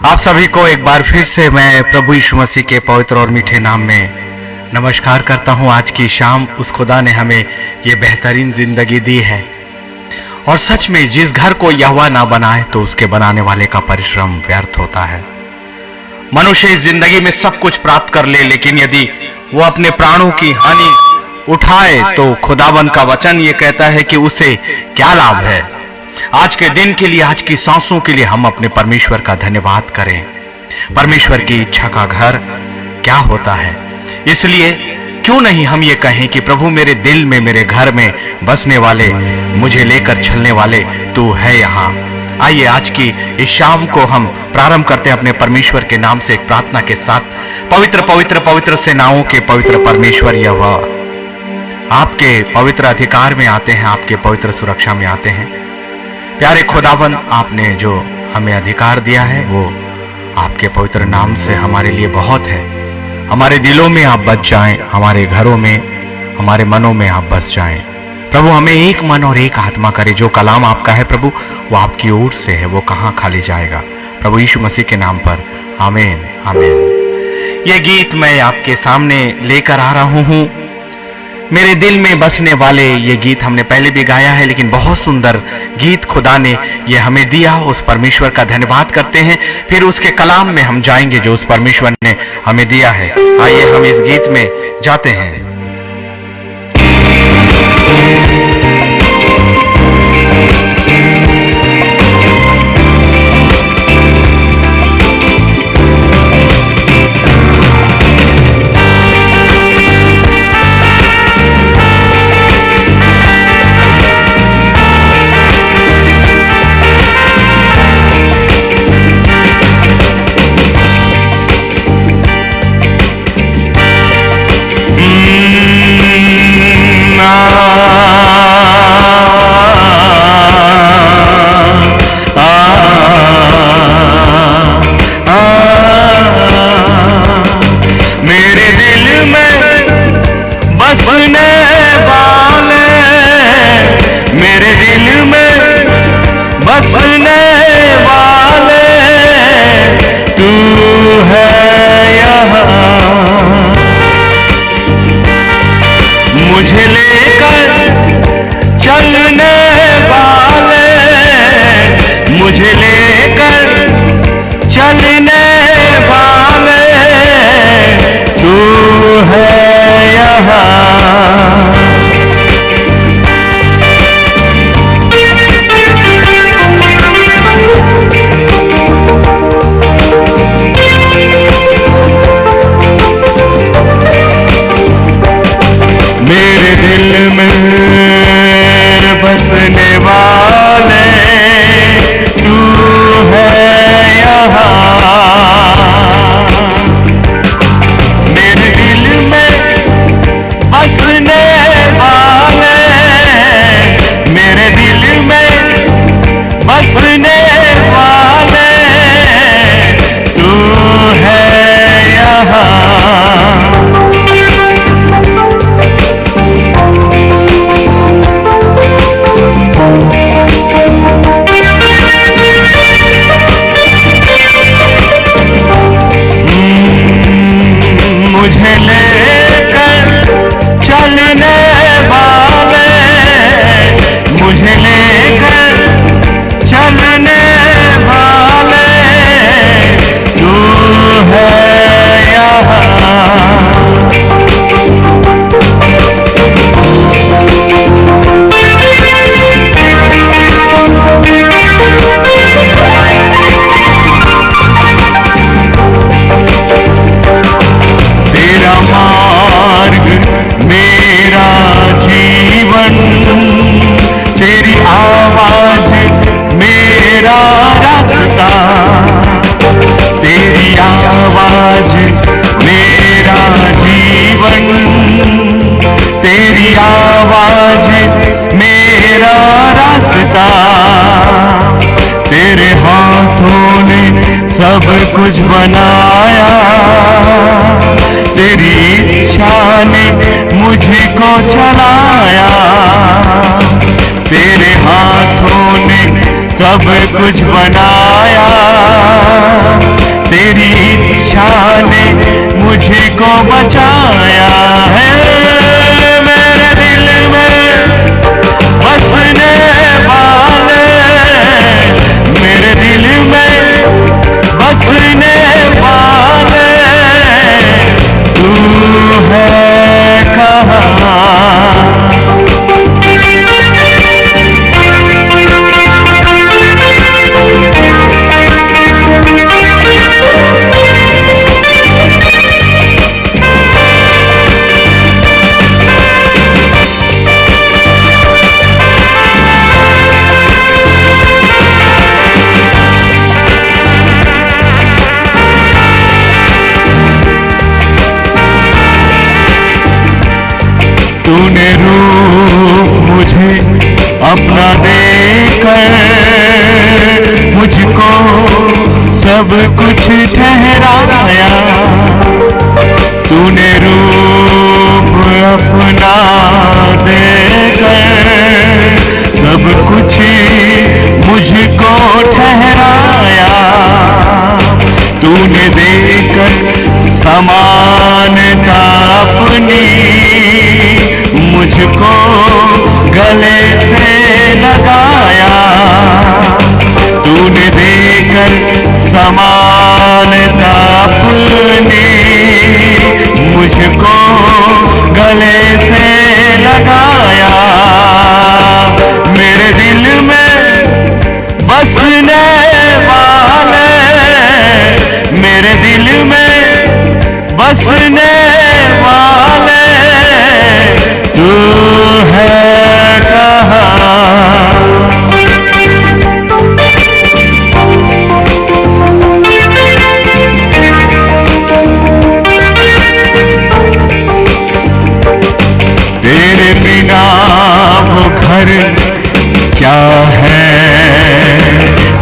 आप सभी को एक बार फिर से मैं प्रभु यीशु मसीह के पवित्र और मीठे नाम में नमस्कार करता हूं। आज की शाम उस खुदा ने हमें ये बेहतरीन जिंदगी दी है और सच में जिस घर को यहोवा ना बनाए तो उसके बनाने वाले का परिश्रम व्यर्थ होता है। मनुष्य इस जिंदगी में सब कुछ प्राप्त कर ले, लेकिन यदि वो अपने प्राणों की हानि उठाए तो खुदाबंद का वचन ये कहता है कि उसे क्या लाभ है। आज के दिन के लिए, आज की सांसों के लिए हम अपने परमेश्वर का धन्यवाद करें। परमेश्वर की इच्छा का घर क्या होता है, इसलिए क्यों नहीं हम ये कहें कि प्रभु मेरे दिल में, मेरे घर में बसने वाले, मुझे लेकर चलने वाले तू है यहाँ। आइए आज की इस शाम को हम प्रारंभ करते हैं अपने परमेश्वर के नाम से एक प्रार्थना के साथ। पवित्र पवित्र पवित्र सेनाओं के पवित्र परमेश्वर यहोवा, आपके पवित्र अधिकार में आते हैं, आपके पवित्र सुरक्षा में आते हैं। प्यारे खुदावन, आपने जो हमें अधिकार दिया है वो आपके पवित्र नाम से हमारे लिए बहुत है। हमारे दिलों में आप बस जाएं, हमारे घरों में, हमारे मनों में आप बस जाएं। प्रभु हमें एक मन और एक आत्मा करे। जो कलाम आपका है प्रभु वो आपकी ओर से है, वो कहाँ खाली जाएगा। प्रभु यीशु मसीह के नाम पर आमीन आमीन। ये गीत मैं आपके सामने लेकर आ रहा हूँ, मेरे दिल में बसने वाले। ये गीत हमने पहले भी गाया है, लेकिन बहुत सुंदर गीत खुदा ने ये हमें दिया। उस परमेश्वर का धन्यवाद करते हैं, फिर उसके कलाम में हम जाएंगे जो उस परमेश्वर ने हमें दिया है। आइए हम इस गीत में जाते हैं। सब कुछ बनाया, तेरी इच्छा ने मुझको चलाया, तेरे हाथों ने सब कुछ बनाया, तेरी इच्छा ने मुझको बचाया है। मेरे दिल में बसने वाले, मेरे दिल में बसने वाले, तू है कहाँ? तूने रूप मुझे अपना देकर मुझको सब कुछ ठहराया। तूने रूप अपना देकर सब कुछ मुझको ठहराया। तूने देकर समानता अपनी मुझको गले से लगाया। तूने देकर समानता अपनी मुझको गले से लगाया। मेरे दिल में बसने वाले, मेरे दिल में बसने वाले, तू है कहाँ? तेरे बिना वो घर क्या है,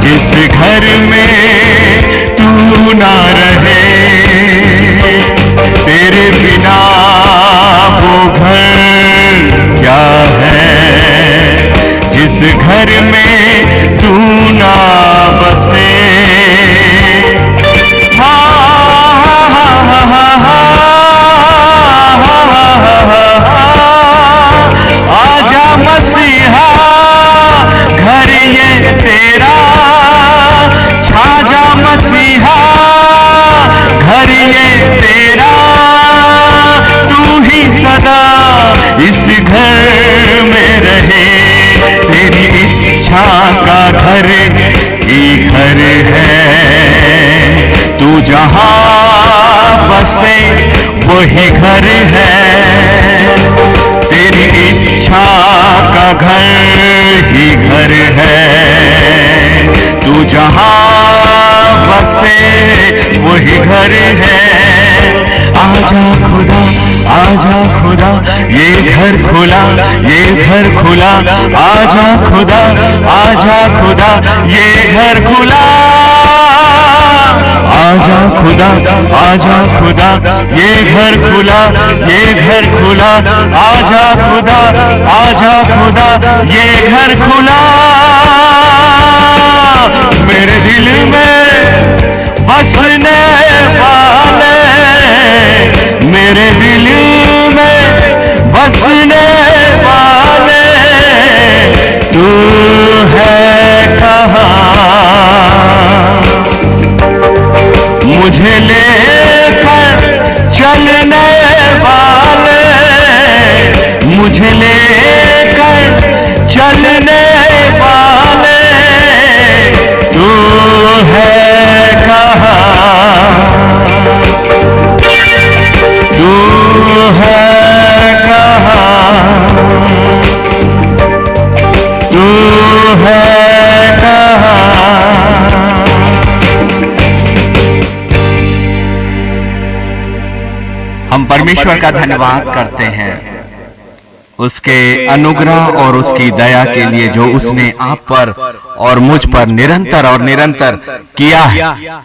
जिस घर में तू ना रहे। तेरे बिना वो घर क्या है, जिस घर में तू ना बसे। आजा मसीहा घर ये तेरा, छाजा मसीहा घर ये तेरा। तू ही सदा इस घर में रहे। तेरी इच्छा का घर ही घर है। तू जहाँ बसे वही घर है। तेरी इच्छा का घर ही घर है। तू जहाँ बसे वही घर है। आजा खुदा, आजा खुदा, ये घर खुला, ये घर खुला। आजा खुदा, आजा खुदा, ये घर खुला। आजा खुदा, आजा खुदा, ये घर खुला, ये घर खुला। आजा खुदा, आजा खुदा, ये घर खुला। मेरे दिल में बसने वाले, मेरे दिल में बसने वाले, तू है कहाँ? मुझे लेकर चलने वाले, मुझे लेकर चलने वाले, तू है कहाँ? तू है कहाँ? तू है कहाँ? हम परमेश्वर का धन्यवाद करते हैं उसके अनुग्रह और उसकी दया के लिए जो उसने आप पर और मुझ पर निरंतर किया है।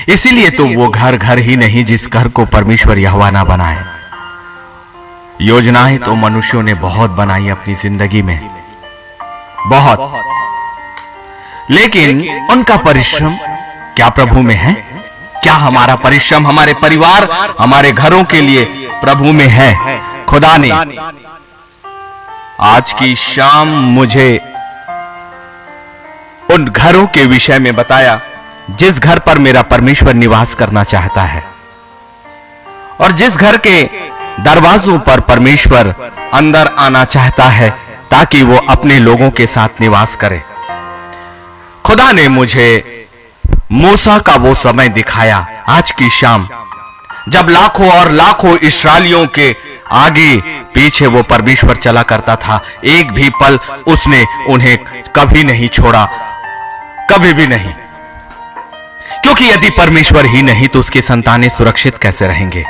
इसीलिए तो वो घर घर ही नहीं जिस घर को परमेश्वर यहोवा ना बनाए। योजनाएं तो मनुष्यों ने बहुत बनाई अपनी जिंदगी में, बहुत, लेकिन उनका परिश्रम क्या प्रभु में है? क्या हमारा परिश्रम हमारे परिवार, हमारे घरों के लिए प्रभु में है? खुदा ने आज की शाम मुझे उन घरों के विषय में बताया जिस घर पर मेरा परमेश्वर निवास करना चाहता है, और जिस घर के दरवाजों पर परमेश्वर अंदर आना चाहता है ताकि वो अपने लोगों के साथ निवास करे। खुदा ने मुझे मूसा का वो समय दिखाया आज की शाम, जब लाखों और लाखों इस्राएलियों के आगे पीछे वो परमेश्वर चला करता था। एक भी पल उसने उन्हें कभी नहीं छोड़ा, कभी भी नहीं, क्योंकि यदि परमेश्वर ही नहीं तो उसकी संतानें सुरक्षित कैसे रहेंगे?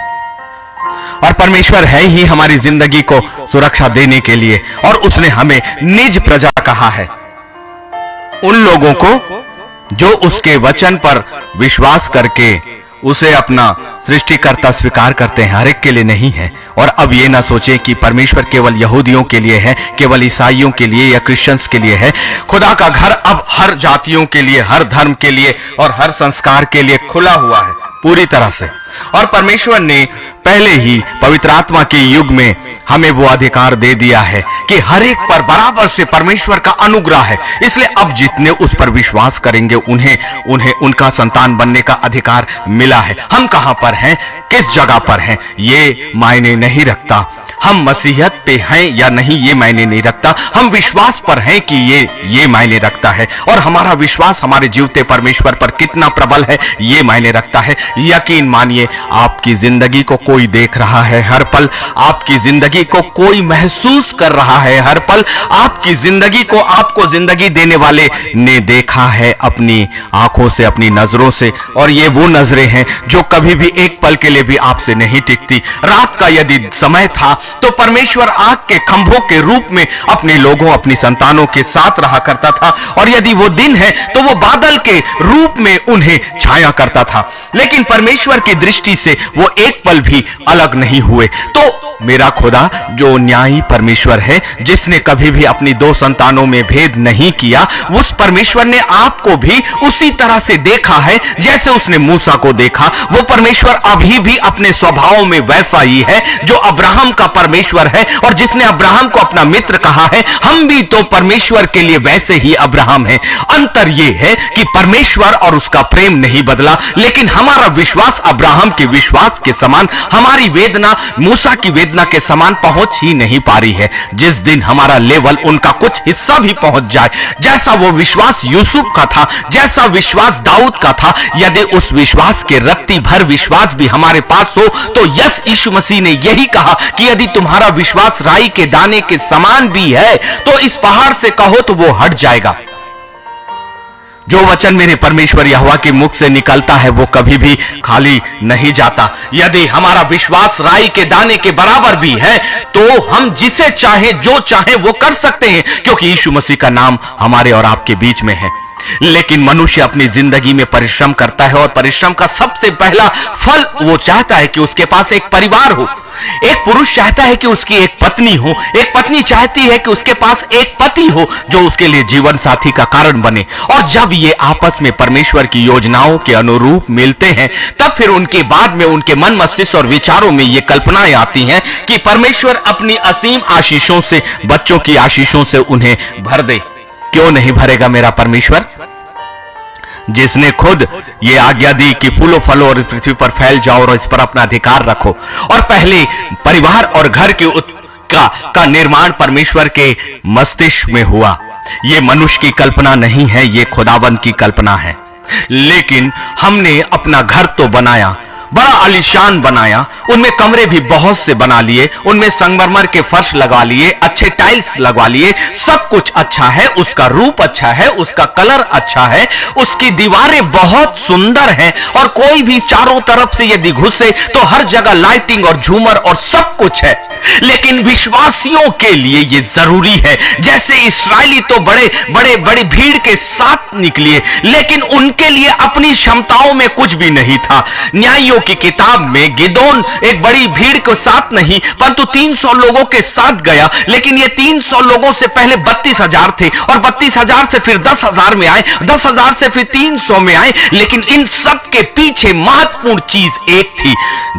और परमेश्वर है ही हमारी जिंदगी को सुरक्षा देने के लिए, और उसने हमें निज प्रजा कहा है। उन लोगों को जो उसके वचन पर विश्वास करके उसे अपना सृष्टिकर्ता स्वीकार करते हैं, हर एक के लिए नहीं है। और अब ये ना सोचें कि परमेश्वर केवल यहूदियों के लिए है, केवल ईसाइयों के लिए या क्रिश्चियंस के लिए है। खुदा का घर अब हर जातियों के लिए, हर धर्म के लिए और हर संस्कार के लिए खुला हुआ है पूरी तरह से। और परमेश्वर ने पहले ही पवित्र आत्मा के युग में हमें वो अधिकार दे दिया है कि हर एक पर बराबर से परमेश्वर का अनुग्रह है। इसलिए अब जितने उस पर विश्वास करेंगे उन्हें उनका संतान बनने का अधिकार मिला है। हम कहां पर हैं, किस जगह पर हैं, ये मायने नहीं रखता। हम मसीहत पे हैं या नहीं ये मायने नहीं रखता। हम विश्वास पर हैं कि ये मायने रखता है। और हमारा विश्वास हमारे जीवते परमेश्वर पर कितना प्रबल है ये मायने रखता है। यकीन मानिए, आपकी जिंदगी को कोई देख रहा है हर पल, आपकी जिंदगी को कोई महसूस कर रहा है हर पल, आपकी जिंदगी को आपको जिंदगी देने वाले ने देखा है अपनी आंखों से, अपनी नजरों से। और ये वो नजरें हैं जो कभी भी एक पल के लिए भी आपसे नहीं टिकती। रात का यदि समय था तो परमेश्वर आग के खंभों के रूप में अपने लोगों, अपनी संतानों के साथ रहा करता था। और यदि वो दिन है तो वो बादल के रूप में उन्हें छाया करता था। लेकिन परमेश्वर की दृष्टि से वो एक पल भी अलग नहीं हुए। तो मेरा खुदा जो न्यायी परमेश्वर है, जिसने कभी भी अपनी दो संतानों में भेद नहीं किया, उस परमेश्वर ने आपको भी उसी तरह से देखा है जैसे उसने मूसा को देखा। वो परमेश्वर अभी भी अपने स्वभाव में वैसा ही है जो अब्राहम का परमेश्वर है, और जिसने अब्राहम को अपना मित्र कहा है। हम भी तो परमेश्वर के लिए वैसे ही अब्राहम हैं। अंतर यह है कि परमेश्वर और उसका प्रेम नहीं बदला, लेकिन हमारा विश्वास अब्राहम के विश्वास के समान, हमारी वेदना मूसा की वेदना के समान पहुंच ही नहीं पा रही है। जिस दिन हमारा लेवल उनका कुछ हिस्सा भी पहुंच जाए, जैसा वो विश्वास यूसुफ का था, जैसा विश्वास दाऊद का था, यदि उस विश्वास के रत्ती भर विश्वास भी हमारे पास हो, तो यस यीशु मसीह ने यही कहा कि यदि तुम्हारा विश्वास राई के दाने के समान भी है तो इस पहाड़ से कहो तो वो हट जाएगा। जो वचन मेरे परमेश्वर यहोवा के मुख से निकलता है वो कभी भी खाली नहीं जाता। यदि हमारा विश्वास राई के दाने के बराबर भी है तो हम जिसे चाहे जो चाहे वो कर सकते हैं, क्योंकि यीशु मसीह का नाम हमारे और आपके बीच में है। लेकिन मनुष्य अपनी जिंदगी में परिश्रम करता है, और परिश्रम का सबसे पहला फल वो चाहता है कि उसके पास एक परिवार हो। एक पुरुष चाहता है कि उसकी एक पत्नी हो, एक पत्नी चाहती है कि उसके पास एक पति हो जो उसके लिए जीवन साथी का कारण बने। और जब ये आपस में परमेश्वर की योजनाओं के अनुरूप मिलते हैं, तब फिर उनके बाद में उनके मन, मस्तिष्क और विचारों में ये कल्पनाएं आती हैं कि परमेश्वर अपनी असीम आशीषों से, बच्चों की आशीषों से उन्हें भर दे। क्यों नहीं भरेगा मेरा परमेश्वर, जिसने खुद ये आज्ञा दी कि फूलो फलो और इस पृथ्वी पर फैल जाओ और इस पर अपना अधिकार रखो। और पहले परिवार और घर के का निर्माण परमेश्वर के मस्तिष्क में हुआ। ये मनुष्य की कल्पना नहीं है, ये खुदावंद की कल्पना है। लेकिन हमने अपना घर तो बनाया, बड़ा आलीशान बनाया, उनमें कमरे भी बहुत से बना लिए, उनमें संगमरमर के फर्श लगा लिए, अच्छे टाइल्स लगवा लिए, सब कुछ अच्छा है, उसका रूप अच्छा है, उसका कलर अच्छा है, उसकी दीवारें बहुत सुंदर हैं, और कोई भी चारों तरफ से यदि घुसे तो हर जगह लाइटिंग और झूमर और सब कुछ है। लेकिन विश्वासियों के लिए यह जरूरी है। जैसे इस्राएली तो बड़ी भीड़ के साथ निकले, लेकिन उनके लिए अपनी क्षमताओं में कुछ भी नहीं था। न्यायियों न्यायों की किताब में गिदोन एक बड़ी भीड़ के साथ नहीं परंतु 300 लोगों के साथ गया, लेकिन ये 300 लोगों से पहले 32,000 थे और 32,000 से फिर 10,000 में आए, 10,000 से फिर 300 में आए, लेकिन इन सब के पीछे महत्वपूर्ण चीज एक थी।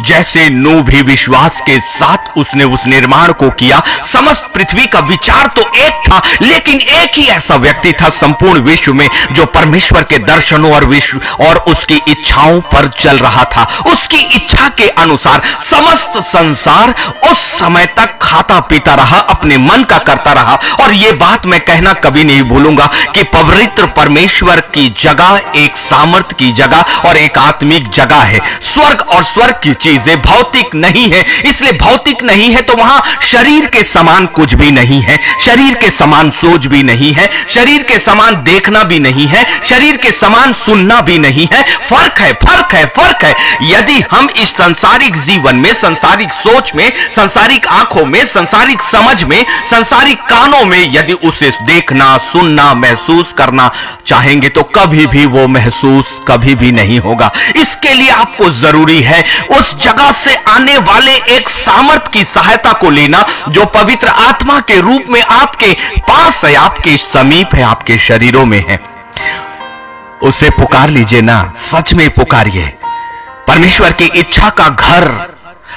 जैसे नूह भी विश्वास के साथ उसने उस निर्माण को किया, समस्त पृथ्वी का विचार तो एक था, लेकिन एक ही ऐसा व्यक्ति था संपूर्ण विश्व में जो परमेश्वर के दर्शनों और विश्व और उसकी इच्छाओं पर चल रहा था। उसकी इच्छा के अनुसार समस्त संसार उस समय तक खाता पीता रहा, अपने मन का करता रहा। और यह बात मैं कहना कभी नहीं भूलूंगा कि पवित्र परमेश्वर की जगह एक सामर्थ की जगह और एक आत्मिक जगह है। स्वर्ग और स्वर्ग की चीजें भौतिक नहीं है, इसलिए भौतिक नहीं है तो वहां शरीर के समान कुछ भी नहीं है, शरीर के समान सोच भी नहीं है, शरीर के समान देखना भी नहीं है, शरीर के समान सुनना भी नहीं है। फर्क है, फर्क है, फर्क है। यदि हम इस सांसारिक जीवन में, सांसारिक सोच में, सांसारिक आंखों में, सांसारिक समझ में, सांसारिक कानों में यदि उसे देखना, सुनना, महसूस करना चाहेंगे तो कभी भी वो महसूस कभी भी नहीं होगा। इसके लिए आपको जरूरी है उस जगह से आने वाले एक सामर्थ की सहायता को लेना जो पवित्र आत्मा के रूप में आपके पास है, आपके समीप है, आपके शरीरों में है। उसे पुकार लीजिए ना, सच में पुकारिए। परमेश्वर की इच्छा का घर,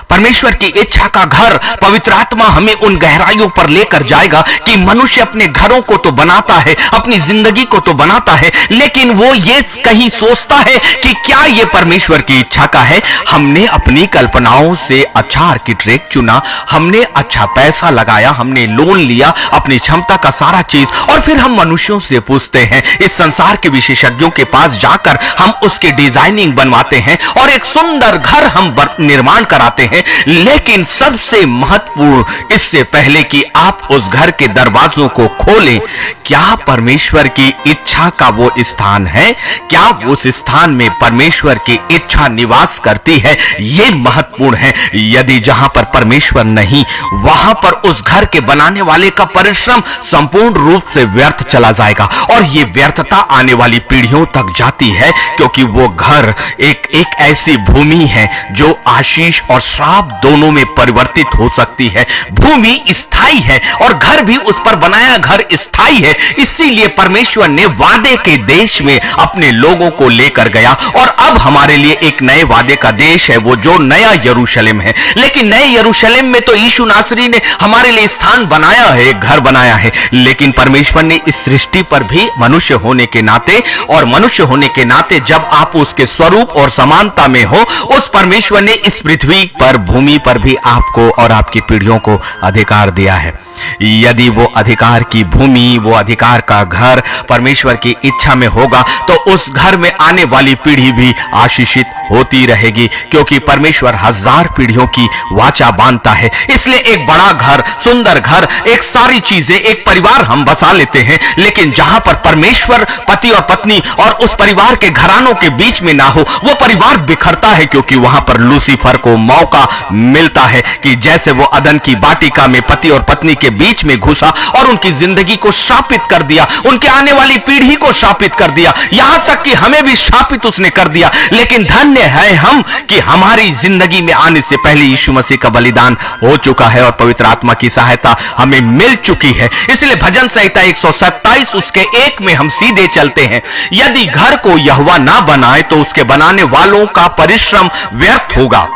परमेश्वर की इच्छा का घर पवित्र आत्मा हमें उन गहराइयों पर लेकर जाएगा कि मनुष्य अपने घरों को तो बनाता है, अपनी जिंदगी को तो बनाता है, लेकिन वो ये कहीं सोचता है कि क्या ये परमेश्वर की इच्छा का है। हमने अपनी कल्पनाओं से अच्छा आर्किटेक्ट चुना, हमने अच्छा पैसा लगाया, हमने लोन लिया, अपनी क्षमता का सारा चीज, और फिर हम मनुष्यों से पूछते हैं, इस संसार के विशेषज्ञों के पास जाकर हम उसकी डिजाइनिंग बनवाते हैं और एक सुंदर घर हम निर्माण कराते हैं। लेकिन सबसे महत्वपूर्ण, इससे पहले कि आप उस घर के दरवाजों को खोलें, क्या परमेश्वर की इच्छा का वो स्थान है? क्या उस स्थान में परमेश्वर की इच्छा निवास करती है? ये महत्वपूर्ण है। यदि जहां पर परमेश्वर नहीं, वहां पर उस घर के बनाने वाले का परिश्रम संपूर्ण रूप से व्यर्थ चला जाएगा और ये व्यर्थता आने वाली पीढ़ियों तक जाती है, क्योंकि वो घर एक ऐसी भूमि है जो आशीष और श्राप दोनों में परिवर्तित हो सकती है। भूमि स्थायी है और घर भी उस पर बनाया घर स्थायी है। इसीलिए परमेश्वर ने वादे के देश में अपने लोगों को लेकर गया और अब हमारे लिए एक नए वादे का देश है, वो जो नया यरूशलेम है। लेकिन नए यरूशलेम में तो यीशु नासरी ने हमारे लिए स्थान बनाया है, एक घर बनाया है, लेकिन परमेश्वर ने इस सृष्टि पर भी मनुष्य होने के नाते, और मनुष्य होने के नाते जब आप उसके स्वरूप और समानता में हो, उस परमेश्वर ने इस पृथ्वी पर, भूमि पर भी आपको और आपकी पीढ़ियों को अधिकार दिया है। यदि वो अधिकार की भूमि, वो अधिकार का घर परमेश्वर की इच्छा में होगा तो उस घर में आने वाली पीढ़ी भी आशीषित होती रहेगी, क्योंकि परमेश्वर 1000 पीढ़ियों की वाचा बांधता है। इसलिए एक बड़ा घर, सुंदर घर, एक सारी चीजें, एक परिवार हम बसा लेते हैं, लेकिन जहां पर परमेश्वर पति और पत्नी और उस परिवार के घरानों के बीच में ना हो, वो परिवार बिखरता है, क्योंकि वहां पर लूसीफर को मौका मिलता है कि जैसे वो अदन की वाटिका में पति और पत्नी के बीच में घुसा और उनकी जिंदगी को शापित कर दिया, उनके आने वाली पीढ़ी को शापित कर दिया, यहां तक कि हमें भी शापित उसने कर दिया। लेकिन धन्य है हम कि हमारी जिंदगी में आने से पहले यीशु मसीह का बलिदान हो चुका है और पवित्र आत्मा की सहायता हमें मिल चुकी है। इसलिए भजन संहिता 127 उसके 1 में हम सीधे चलते हैं, यदि घर को यहोवा ना बनाए तो उसके बनाने वालों का परिश्रम व्यर्थ होगा।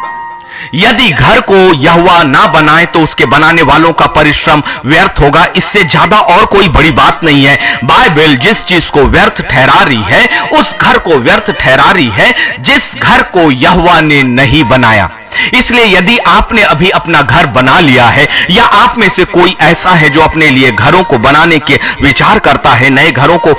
यदि घर को यहोवा ना बनाए तो उसके बनाने वालों का परिश्रम व्यर्थ होगा। इससे ज्यादा और कोई बड़ी बात नहीं है। बाइबल जिस चीज को व्यर्थ ठहरा रही है, उस घर को व्यर्थ ठहरा रही है जिस घर को यहोवा ने नहीं बनाया। इसलिए यदि आपने अभी अपना घर बना लिया है, या आप में से कोई ऐसा है जो अपने लिए घरों को बनाने के विचार करता है, नए घरों को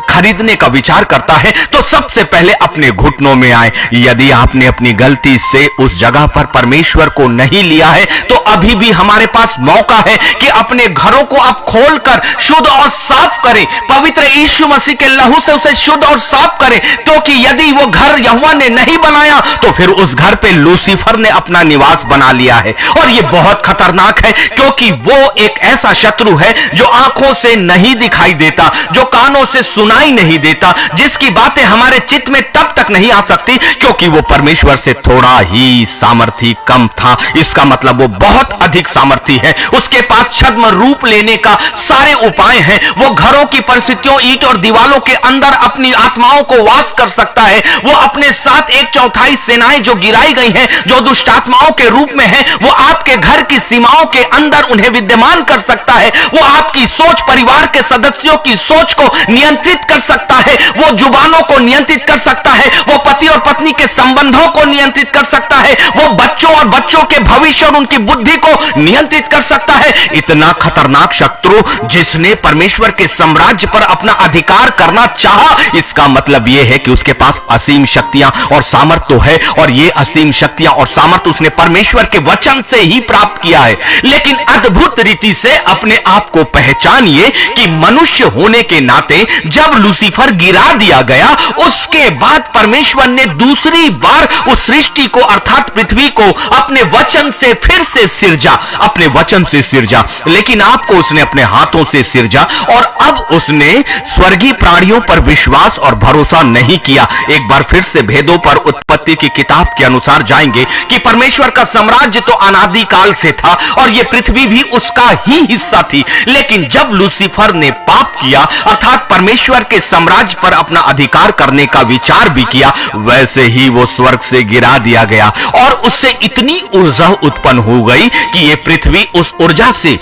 खरीदने का विचार करता है, तो सबसे पहले अपने घुटनों में आए। यदि आपने अपनी गलती से उस जगह पर परमेश्वर को नहीं लिया है, तो अभी भी हमारे पास मौका है कि अपने घरों को आप खोलकर शुद्ध और साफ करें, पवित्र यीशु मसीह के लहू से उसे शुद्ध और साफ करें, क्योंकि यदि वो घर यहोवा ने नहीं बनाया तो फिर उस घर पे लूसीफर लूसीफर ने अपना निवास बना लिया है। और यह बहुत खतरनाक है, क्योंकि वो एक ऐसा शत्रु है जो आंखों से नहीं दिखाई देता, जो कानों से सुनाई नहीं देता, जिसकी बातें हमारे चित्त में तब तक नहीं आ सकती क्योंकि वो परमेश्वर से थोड़ा ही सामर्थी कम था। इसका मतलब वो बहुत अधिक सामर्थी है। उसके पास छद्म रूप लेने का सारे उपाय हैं। वो घरों की परिस्थितियों, ईंट और दीवालों के अंदर अपनी आत्माओं को वास कर सकता है। वो अपने साथ 1/4 सेनाएं जो गिराई गई हैं, जो दुष्ट आत्माओं के रूप में हैं, वो आपके घर की सीमाओं के अंदर उन्हें विद्यमान कर सकता है। वो आपकी सोच, परिवार के सदस्यों की सोच को नियंत्रित कर सकता है। वो जुबानों को नियंत्रित कर सकता है। वो पति और पत्नी के संबंधों को नियंत्रित कर सकता है। वो बच्चों और बच्चों के भविष्य और उनकी बुद्धि को नियंत्रित कर सकता है। इतना खतरनाक शत्रु जिसने परमेश्वर के साम्राज्य पर अपना अधिकार करना चाहा, इसका मतलब यह है कि उसके पास असीम शक्तियां और सामर्थ तो है, और ये असीम शक्तियां और सामर्थ उसने परमेश्वर के वचन से ही प्राप्त किया है। लेकिन अद्भुत रीति से अपने आप को पहचानिए कि मनुष्य होने के नाते जब लूसीफर गिरा दिया गया, उसके बाद परमेश्वर ने दूसरी बार उस सृष्टि को अर्थात पृथ्वी को अपने वचन से फिर से सिरजा, अपने वचन से सिरजा। लेकिन आपको उसने अपने हाथों से सिरजा, और अब उसने स्वर्गीय प्राणियों पर विश्वास और भरोसा नहीं किया। एक बार फिर से भेदों पर उत्पत्ति की किताब के अनुसार जाएंगे कि परमेश्वर का साम्राज्य तो अनादि काल से था और यह पृथ्वी भी उसका ही हिस्सा थी। लेकिन जब लूसीफर ने पाप किया, अर्थात परमेश्वर के साम्राज्य पर अपना अधिकार करने का विचार भी किया, वैसे ही वो स्वर्ग से गिरा दिया गया और उससे इतनी ऊर्जा उत्पन्न हो गई कि यह पृथ्वी उस ऊर्जा से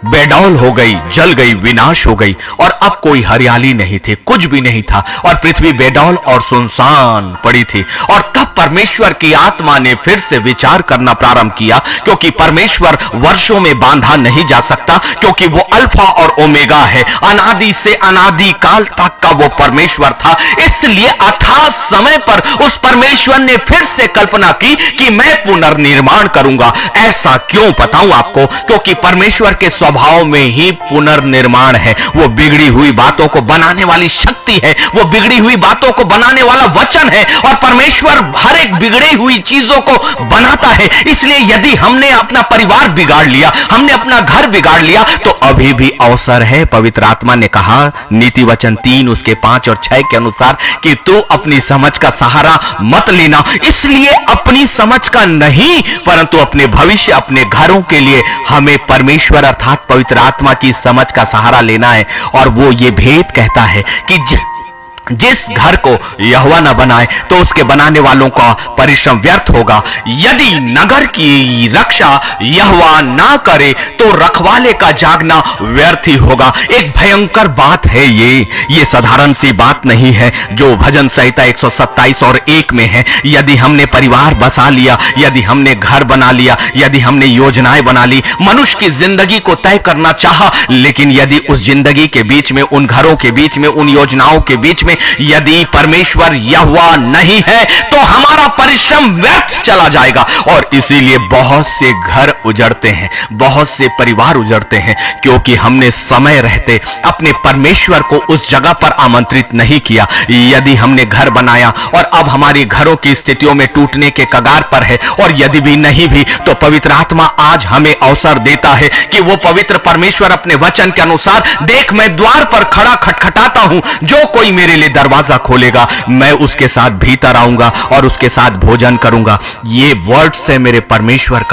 बेडौल हो गई, जल गई, विनाश हो गई, और अब कोई हरियाली नहीं थी, कुछ भी नहीं था, और पृथ्वी बेडौल और सुनसान पड़ी थी। और तब परमेश्वर की आत्मा ने फिर से विचार करना प्रारंभ किया, क्योंकि परमेश्वर वर्षों में बांधा नहीं जा सकता, क्योंकि वो अल्फा और ओमेगा है, अनादि से अनादि काल तक का वो परमेश्वर था। इसलिए अथाह समय पर उस परमेश्वर ने फिर से कल्पना की कि मैं पुनर्निर्माण करूंगा। ऐसा क्यों बताऊं आपको? क्योंकि परमेश्वर के स्वभाव में ही पुनर्निर्माण है। वो बिगड़ी हुई बातों को बनाने वाली शक्ति है, वो बिगड़ी हुई बातों को बनाने वाला वचन है, और परमेश्वर हर एक बिगड़ी हुई चीजों को बनाता है। इसलिए यदि हमने अपना परिवार बिगाड़ लिया, हमने अपना घर बिगाड़ लिया, तो अभी भी अवसर है। पवित्र आत्मा ने कहा नीति वचन 3 उसके 5 और 6 के अनुसार कि तू अपनी समझ का सहारा मत लेना। इसलिए अपनी समझ का नहीं, परंतु अपने भविष्य, अपने घरों के लिए हमें परमेश्वर अर्थात पवित्र आत्मा की समझ का सहारा लेना है। और वो ये भेद कहता है कि जिस घर को यहोवा न बनाए तो उसके बनाने वालों का परिश्रम व्यर्थ होगा। यदि नगर की रक्षा यहोवा ना करे तो रखवाले का जागना व्यर्थ ही होगा। एक भयंकर बात है ये साधारण सी बात नहीं है जो भजन संहिता 127 और 1 में है। यदि हमने परिवार बसा लिया, यदि हमने घर बना लिया, यदि हमने योजनाएं बना ली, मनुष्य की जिंदगी को तय करना चाहा, लेकिन यदि उस जिंदगी के बीच में, उन घरों के बीच में, उन योजनाओं के बीच में यदि परमेश्वर यहोवा नहीं है तो हमारा परिश्रम व्यर्थ चला जाएगा। और इसीलिए बहुत से घर उजड़ते हैं, बहुत से परिवार उजड़ते हैं, क्योंकि हमने समय रहते अपने परमेश्वर को उस जगह पर आमंत्रित नहीं किया। यदि हमने घर बनाया और अब हमारी घरों की स्थितियों में टूटने के कगार पर है, और यदि भी नहीं भी, तो पवित्र आत्मा आज हमें अवसर देता है कि वो पवित्र परमेश्वर अपने वचन के अनुसार, देख मैं द्वार पर खड़ा खटखटाता हूं, जो कोई मेरे लिए दरवाजा खोलेगा मैं उसके साथ भीतर आऊंगा और उसके साथ भोजन करूंगा। ये वर्ड्स है मेरे परमेश्वर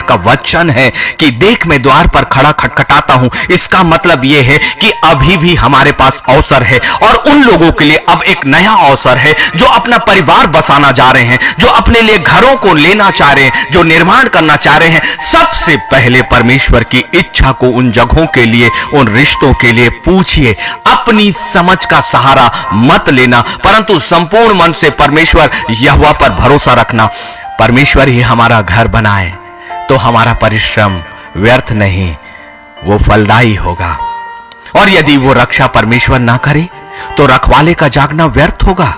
का वचन है कि देख मैं द्वार पर खड़ा खटखटाता हूं। इसका मतलब यह है कि अभी भी हमारे पास अवसर है, और उन लोगों के लिए अब एक नया अवसर है जो अपना परिवार बसाना जा रहे हैं, जो अपने लिए घरों को लेना चाह रहे हैं, जो निर्माण करना चाह रहे हैं। सबसे पहले परमेश्वर की इच्छा को उन जगहों के लिए, उन रिश्तों के लिए पूछिए। अपनी समझ का सहारा मत लेना, परंतु संपूर्ण मन से परमेश्वर यहोवा पर भरोसा रखना। परमेश्वर ही हमारा घर बनाए तो हमारा परिश्रम व्यर्थ नहीं, वो फलदायी होगा। और यदि वो रक्षा परमेश्वर ना करे तो रखवाले का जागना व्यर्थ होगा।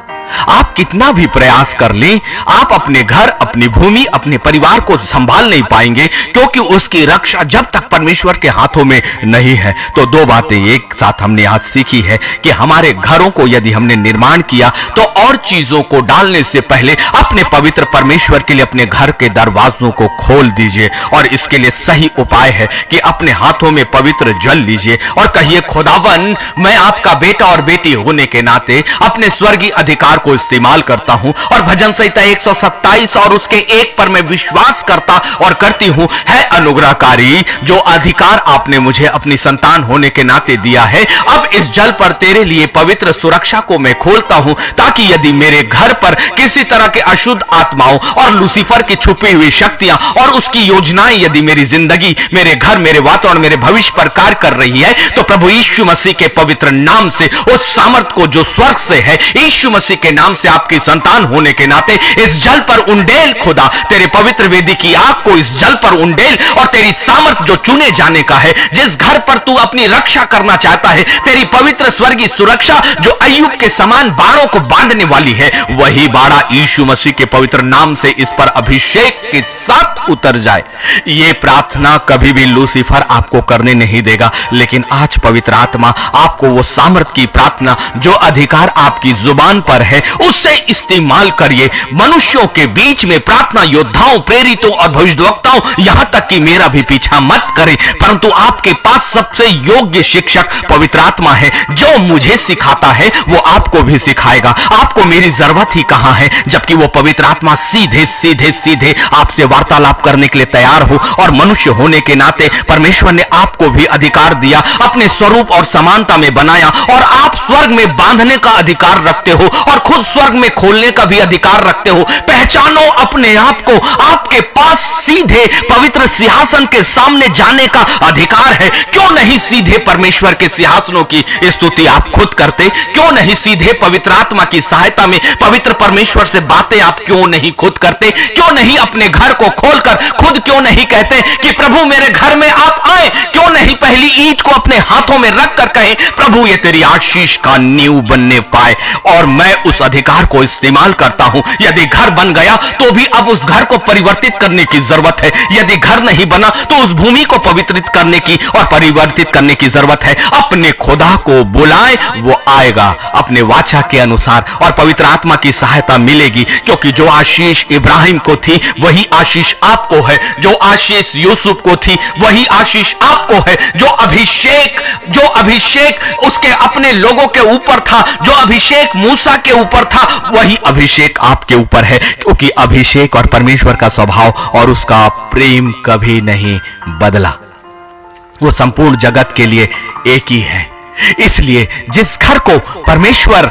आप कितना भी प्रयास कर लें, आप अपने घर, अपनी भूमि, अपने परिवार को संभाल नहीं पाएंगे, क्योंकि उसकी रक्षा जब तक परमेश्वर के हाथों में नहीं है। तो दो बातें एक साथ हमने आज सीखी है कि हमारे घरों को यदि हमने निर्माण किया तो और चीजों को डालने से पहले अपने पवित्र परमेश्वर के लिए अपने घर के दरवाजों को खोल दीजिए। और इसके लिए सही उपाय है कि अपने हाथों में पवित्र जल लीजिए और कहिए, खुदावन, मैं आपका बेटा और बेटी होने के नाते अपने स्वर्गीय अधिकार को इस्तेमाल करता हूं और भजन संहिता 127 और उसके 1 पर मैं विश्वास करता और करती हूं, है अनुग्रहकारी जो अधिकार आपने मुझे अपनी संतान होने के नाते दिया है। अब इस जल पर तेरे लिए पवित्र सुरक्षा को मैं खोलता हूं, ताकि यदि मेरे घर पर किसी तरह के अशुद्ध आत्माओं और लूसीफर की छुपी हुई शक्तियां और उसकी योजनाएं यदि मेरी जिंदगी, मेरे घर, मेरे वातावरण, मेरे भविष्य पर कार्य कर रही है, तो प्रभु यीशु मसीह के पवित्र नाम से उस सामर्थ को जो स्वर्ग से है, यीशु मसीह के नाम से आपकी संतान होने के नाते इस जल पर उंडेल खुदा, तेरे पवित्र वेदी की आग को इस जल पर उंडेल और तेरी सामर्थ जो चुने जाने का है, जिस घर पर तू अपनी रक्षा करना चाहता है, तेरी पवित्र स्वर्गीय सुरक्षा जो अय्यूब के समान बाड़ों को बांधने वाली है, वही बाड़ा यीशु मसीह के पवित्र नाम से इस पर अभिषेक के साथ उतर जाए। ये प्रार्थना कभी भी लूसीफर आपको करने नहीं देगा, लेकिन आज पवित्र आत्मा आपको वो सामर्थ की प्रार्थना जो अधिकार आपकी जुबान पर है उससे इस्तेमाल करिए। मनुष्यों के बीच में प्रार्थना योद्धाओं, प्रेरितों और भविष्यद्वक्ताओं, यहां तक कि मेरा भी पीछा मत करें, परंतु आपके पास सबसे योग्य शिक्षक पवित्र आत्मा है। जो मुझे सिखाता है वो आपको भी सिखाएगा। आपको मेरी जरूरत ही कहां है, जबकि वो पवित्र आत्मा सीधे सीधे सीधे आपसे वार्तालाप करने के लिए तैयार हो। और मनुष्य होने के नाते परमेश्वर ने आपको भी अधिकार दिया, अपने स्वरूप और समानता में बनाया, और आप स्वर्ग में बांधने का अधिकार रखते हो और खुद स्वर्ग में खोलने का भी अधिकार रखते हो। पहचानो अपने आप को, आपके पास सीधे पवित्र सिंहासन के सामने जाने का अधिकार है। क्यों नहीं सीधे परमेश्वर के सिंहासनों की स्तुति आप खुद करते? क्यों नहीं सीधे पवित्र आत्मा की सहायता में पवित्र परमेश्वर से बातें आप क्यों नहीं खुद करते? क्यों नहीं अपने घर को खोलकर खुद क्यों नहीं कहते कि प्रभु मेरे घर में आप आए? क्यों नहीं पहली ईंट को अपने हाथों में रखकर कहें, प्रभु ये तेरी आशीष का नींव बनने पाए और मैं उस अधिकार को इस्तेमाल करता हूं। यदि घर बन गया तो भी अब उस घर को परिवर्तित करने की जरूरत है। यदि घर नहीं बना तो उस भूमि को पवित्रित करने की और परिवर्तित करने की जरूरत है। अपने खुदा को बुलाए, वो आएगा अपने वाचा के अनुसार और पवित्र आत्मा की सहायता मिलेगी, क्योंकि जो आशीष इब्राहिम को थी वही आशीष आपको है, जो आशीष यूसुफ को थी वही आशीष आपको है, जो अभिषेक उसके अपने लोगों के ऊपर था, जो अभिषेक मूसा के ऊपर था, वही अभिषेक आपके ऊपर है, क्योंकि अभिषेक और परमेश्वर का स्वभाव और उसका प्रेम कभी नहीं बदला। वो संपूर्ण जगत के लिए एक ही है। इसलिए जिस घर को परमेश्वर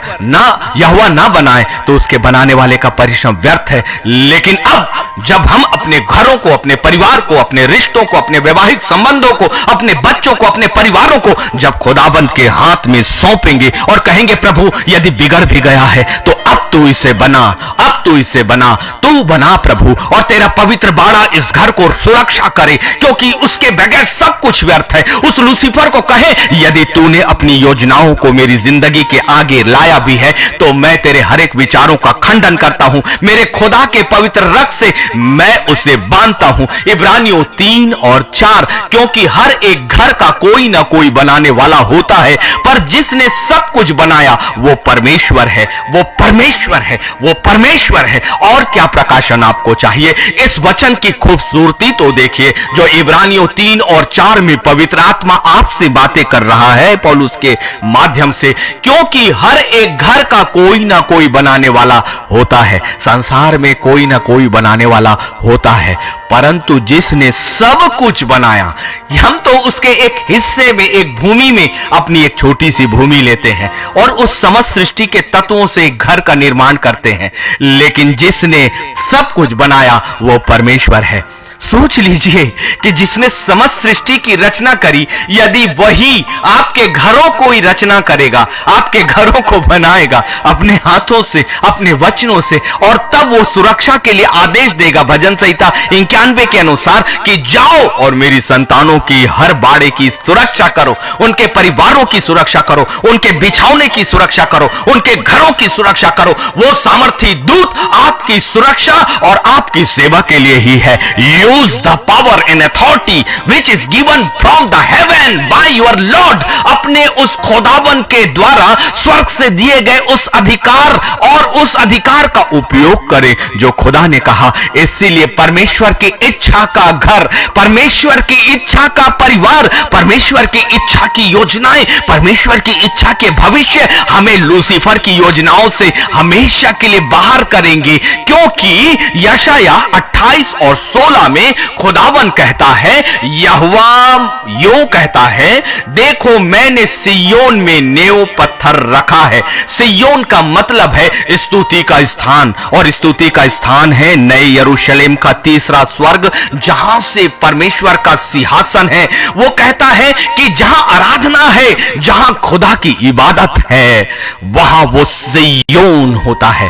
यहोवा ना बनाए तो उसके बनाने वाले का परिश्रम व्यर्थ है। लेकिन अब जब हम अपने घरों को, अपने परिवार को, अपने रिश्तों को, अपने वैवाहिक संबंधों को, अपने बच्चों को, अपने परिवारों को जब खुदाबंद के हाथ में सौंपेंगे और कहेंगे, प्रभु यदि बिगड़ भी गया है तो अब तू इसे बना, अब तू इसे बना, तू बना प्रभु, और तेरा पवित्र बाड़ा इस घर को सुरक्षा करे, क्योंकि उसके बगैर सब कुछ व्यर्थ है। उस लूसीफर को कहे, यदि तूने अपनी योजनाओं को मेरी जिंदगी के आगे लाया भी है तो मैं तेरे हर एक विचारों का खंडन करता हूं, मेरे खुदा के पवित्र रक्त से मैं उसे बांधता हूं। इब्रानियों 3 और 4, क्योंकि हर एक घर का कोई ना कोई बनाने वाला होता है, पर जिसने सब कुछ बनाया वो परमेश्वर है, वो परमेश्वर है, वो परमेश्वर है। और क्या प्रकाशन आपको चाहिए? इस वचन की खूबसूरती तो देखिए जो इब्रानियों 3 और 4 में पवित्र आत्मा आपसे बातें कर रहा है पौलुस के माध्यम से, क्योंकि हर एक घर का कोई ना कोई बनाने वाला होता है। संसार में कोई ना कोई बनाने वाला होता है, परंतु जिसने सब कुछ बनाया, हम तो उसके एक हिस्से में, एक भूमि में अपनी एक छोटी सी भूमि लेते हैं और उस समस्त सृष्टि के तत्वों से एक घर का निर्माण करते हैं, लेकिन जिसने सब कुछ बनाया वो परमेश्वर है। सोच लीजिए कि जिसने समस्त सृष्टि की रचना करी, यदि वही आपके घरों को ही रचना करेगा, आपके घरों को बनाएगा अपने हाथों से, अपने वचनों से, और तब वो सुरक्षा के लिए आदेश देगा भजन संहिता 91 के अनुसार कि जाओ और मेरी संतानों की हर बाड़े की सुरक्षा करो, उनके परिवारों की सुरक्षा करो, उनके बिछौने की सुरक्षा करो, उनके घरों की सुरक्षा करो। वो सामर्थी दूत आपकी सुरक्षा और आपकी सेवा के लिए ही है। Use the power and authority which is given from the haven by your Lord. अपने उस खुदावन के द्वारा स्वर्ग से दिए गए उस अधिकार और उस अधिकार का उपयोग करें जो खुदा ने कहा। इसीलिए परमेश्वर की इच्छा का घर, परमेश्वर की इच्छा का परिवार, परमेश्वर की इच्छा की योजनाएं, परमेश्वर की इच्छा के भविष्य हमें लूसीफर की योजनाओं से हमेशा के लिए बाहर करेंगे। क्योंकि यशाया 28 और 16 में खुदावन कहता है, यहोवा यूं कहता है, देखो मैंने सिय्योन में नेव पत्थर रखा है। सिय्योन का मतलब है स्तुति का स्थान, और स्तुति का स्थान है नए यरूशलेम का तीसरा स्वर्ग, जहां से परमेश्वर का सिंहासन है। वो कहता है कि जहां आराधना है, जहां खुदा की इबादत है, वहां वो सिय्योन होता है।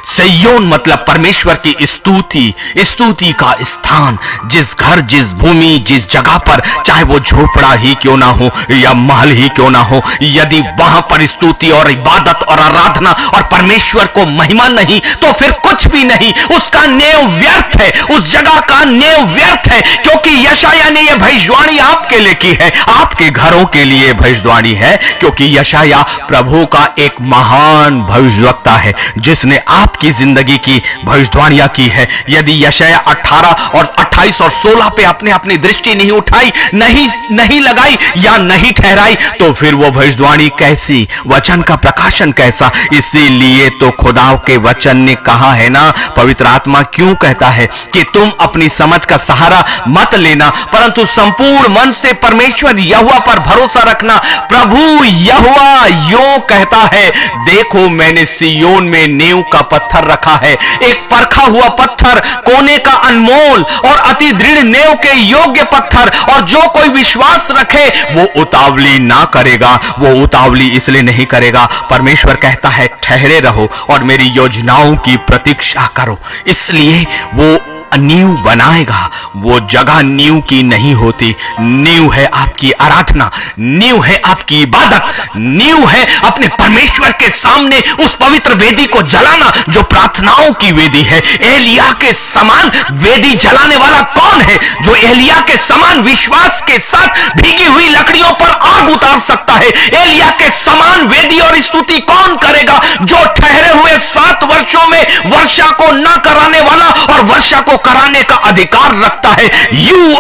सिय्योन मतलब परमेश्वर की स्तुति, स्तुति का स्थान। जिस घर, जिस भूमि, जिस जगह पर, चाहे वो झोपड़ा ही क्यों ना हो या महल ही क्यों ना हो, यदि वहां पर स्तुति और इबादत और आराधना और परमेश्वर को महिमा नहीं, तो फिर कुछ भी नहीं, उसका नेव व्यर्थ है, उस जगह का नेव व्यर्थ है। क्योंकि यशाया ने यह भविष्यवाणी आपके लिए की है, आपके घरों के लिए भविष्यवाणी है। क्योंकि यशाया प्रभु का एक महान भविष्यवक्ता है जिसने आपकी जिंदगी की भविष्यवाणियां की है। यदि यशाया 18 और 28 और 16 पे आपने अपनी दृष्टि नहीं उठाई, नहीं लगाई या नहीं ठहराई, तो फिर वो भविष्यवाणी कैसी, वचन का प्रकाशन कैसा। इसीलिए तो खुदा के वचन ने कहा है ना, पवित्र आत्मा क्यों कहता है कि तुम अपनी समझ का सहारा मत लेना, परंतु संपूर्ण मन से परमेश्वर यहोवा पर भरोसा रखना। प्रभु यहोवा यूं कहता है, देखो मैंने सिय्योन में नेव का पत्थर रखा है, एक परखा हुआ पत्थर, कोने का अनमोल और अति दृढ़ नेव के योग्य पत्थर, और जो कोई विश्वास रखे वो उतावली ना करेगा। वो उतावली इसलिए नहीं करेगा, परमेश्वर कहता है ठहरे रहो और मेरी योजनाओं की प्रतीक्षा करो। इसलिए वो नींव बनाएगा। वो जगह नींव की नहीं होती, नींव है आपकी आराधना, नींव है आपकी इबादत, नींव है अपने परमेश्वर के सामने उस पवित्र वेदी को जलाना जो प्रार्थनाओं की वेदी है। एलिया के समान वेदी जलाने वाला कौन है जो एलिया के समान विश्वास के साथ भीगी हुई लकड़ियों पर आग उतार सकता है? एलिया के समान वेदी और स्तुति कौन करेगा जो ठहरे हुए 7 वर्षों में वर्षा को ना कराने वाला और वर्षा को कराने का अधिकार रखता है? यू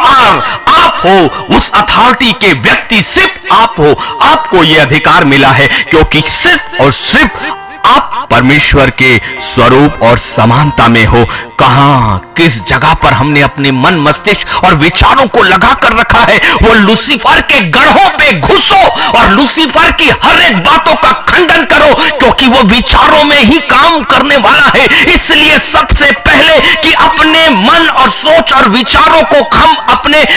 आर आप हो उस अथॉरिटी के व्यक्ति, सिर्फ आप हो। आपको यह अधिकार मिला है क्योंकि सिर्फ और सिर्फ आप परमेश्वर के स्वरूप और समानता में हो। कहां, किस जगह पर हमने अपने मन, मस्तिष्क और विचारों को लगा कर रखा है? वो लूसीफर के गढ़ों पे घुसो और लूसीफर की हर एक बातों का खंडन करो, क्योंकि वो विचारों में ही काम करने वाला है। इसलिए सबसे पहले कि अपने मन और सोच और विचारों को हम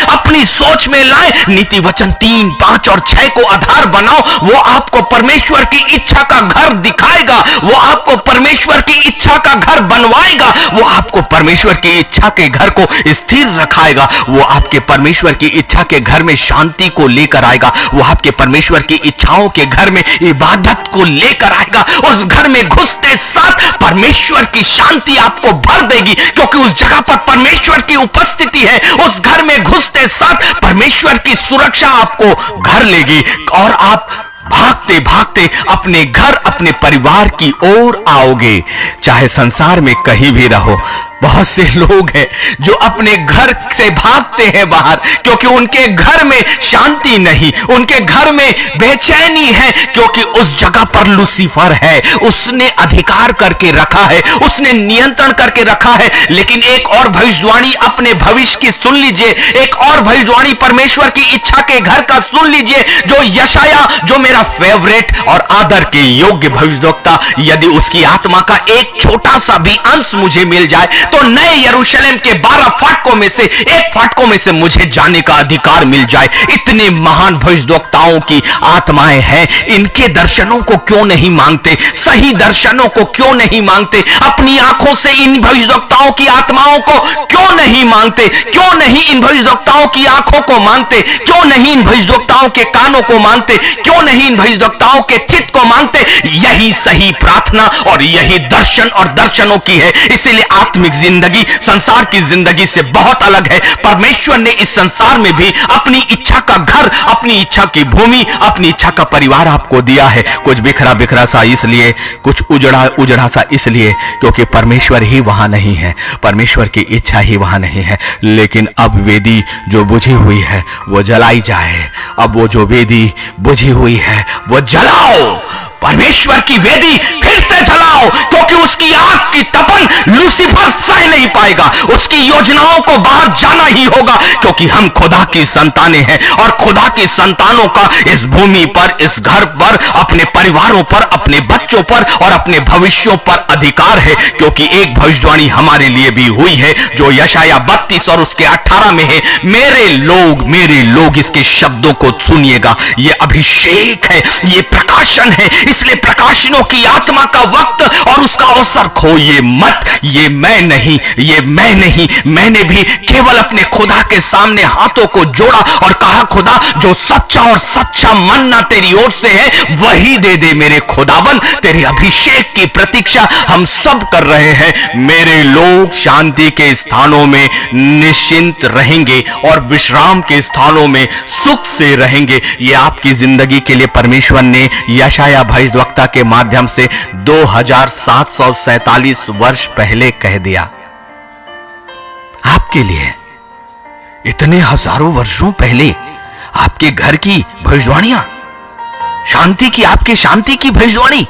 अपनी सोच में लाए, नीति वचन 3, 5 और 6 को आधार बनाओ। वो आपको परमेश्वर की इच्छा का घर दिखाएगा, वो आपको परमेश्वर की इच्छा का घर बनवाएगा, वो आपको परमेश्वर की इच्छा के घर को स्थिर रखाएगा, वो आपके परमेश्वर की इच्छा के घर में शांति को लेकर आएगा, वो आपके परमेश्वर की इच्छाओं के घर में इबादत को लेकर आएगा। उस घर में घुसते साथ परमेश्वर की शांति आपको भर देगी, क्योंकि उस जगह पर परमेश्वर की उपस्थिति है। उस घर में घुसते साथ परमेश्वर की सुरक्षा आपको घर लेगी और आप भागते भागते अपने घर, अपने परिवार की ओर आओगे। चाहे संसार में कहीं भी रहो, बहुत से लोग हैं जो अपने घर से भागते हैं बाहर, क्योंकि उनके घर में शांति नहीं, उनके घर में बेचैनी है, क्योंकि उस जगह पर लूसीफर है। उसने अधिकार करके रखा है, उसने नियंत्रण करके रखा है। लेकिन एक और भविष्यवाणी अपने भविष्य की सुन लीजिए, एक और भविष्यवाणी परमेश्वर की इच्छा के घर का सुन लीजिए, जो यशाया, जो मेरा फेवरेट और आदर के योग्य भविष्यवक्ता यदि उसकी आत्मा का एक छोटा सा भी अंश मुझे मिल जाए तो नए यरूशलेम के 12 फाटकों में से एक फाटकों में से मुझे जाने का अधिकार मिल जाए। इतने महान भविष्यवक्ताओं की आत्माएं हैं, इनके दर्शनों को क्यों नहीं मांगते? सही दर्शनों को क्यों नहीं मांगते? अपनी आंखों से इन भविष्यवक्ताओं की आत्माओं को क्यों नहीं मांगते? क्यों नहीं इन भविष्यवक्ताओं की आंखों को मांगते? क्यों नहीं इन भविष्यवक्ताओं के कानों को मांगते? क्यों नहीं इन भविष्यवक्ताओं के चित्त को मांगते? यही सही प्रार्थना और यही दर्शन और दर्शनों की है। इसीलिए आत्मिक जिंदगी संसार की जिंदगी से बहुत अलग है। परमेश्वर ने इस संसार में भी अपनी इच्छा का घर, अपनी इच्छा की भूमि, अपनी इच्छा का परिवार आपको दिया है। कुछ बिखरा बिखरा सा इसलिए, कुछ उजड़ा उजड़ा सा इसलिए क्योंकि परमेश्वर ही वहां नहीं है, परमेश्वर की इच्छा ही वहां नहीं है। लेकिन अब वेदी जो बुझी हुई है वो जलाई जाए। अब वो जो वेदी बुझी हुई है वो जलाओ। परमेश्वर की वेदी फिर से जलाओ, क्योंकि उसकी आग की तपन लूसीफर सह नहीं पाएगा। उसकी योजनाओं को बाहर जाना ही होगा, क्योंकि हम खुदा की संतानें हैं और खुदा की संतानों का इस भूमि पर, इस घर पर, अपने परिवारों पर, अपने बच्चों पर और अपने भविष्यों पर अधिकार है। क्योंकि एक भविष्यवाणी हमारे लिए भी हुई है जो यशाया 32 और उसके 18 में है। मेरे लोग इसके शब्दों को सुनिएगा। ये अभिषेक है, ये प्रकाशन है। इसलिए प्रकाशनों की आत्मा का वक्त और उसका अवसर खोइए मत। ये मैं नहीं, मैंने भी केवल अपने खुदा के सामने हाथों को जोड़ा और कहा, खुदा जो सच्चा और सच्चा मन्ना तेरी ओर से है वही दे दे मेरे खुदावन। तेरे अभिषेक की प्रतीक्षा हम सब कर रहे हैं। मेरे लोग शांति के स्थानों में निश्चिंत रहेंगे और विश्राम के स्थानों में सुख से रहेंगे। ये आपकी जिंदगी के लिए परमेश्वर ने यशाया भविष्यवक्ता के माध्यम से 2747 वर्ष पहले कह दिया। आपके लिए इतने हजारों वर्षों पहले आपके घर की भविष्यवाणियां, शांति की, आपके शांति की भविष्यवाणी,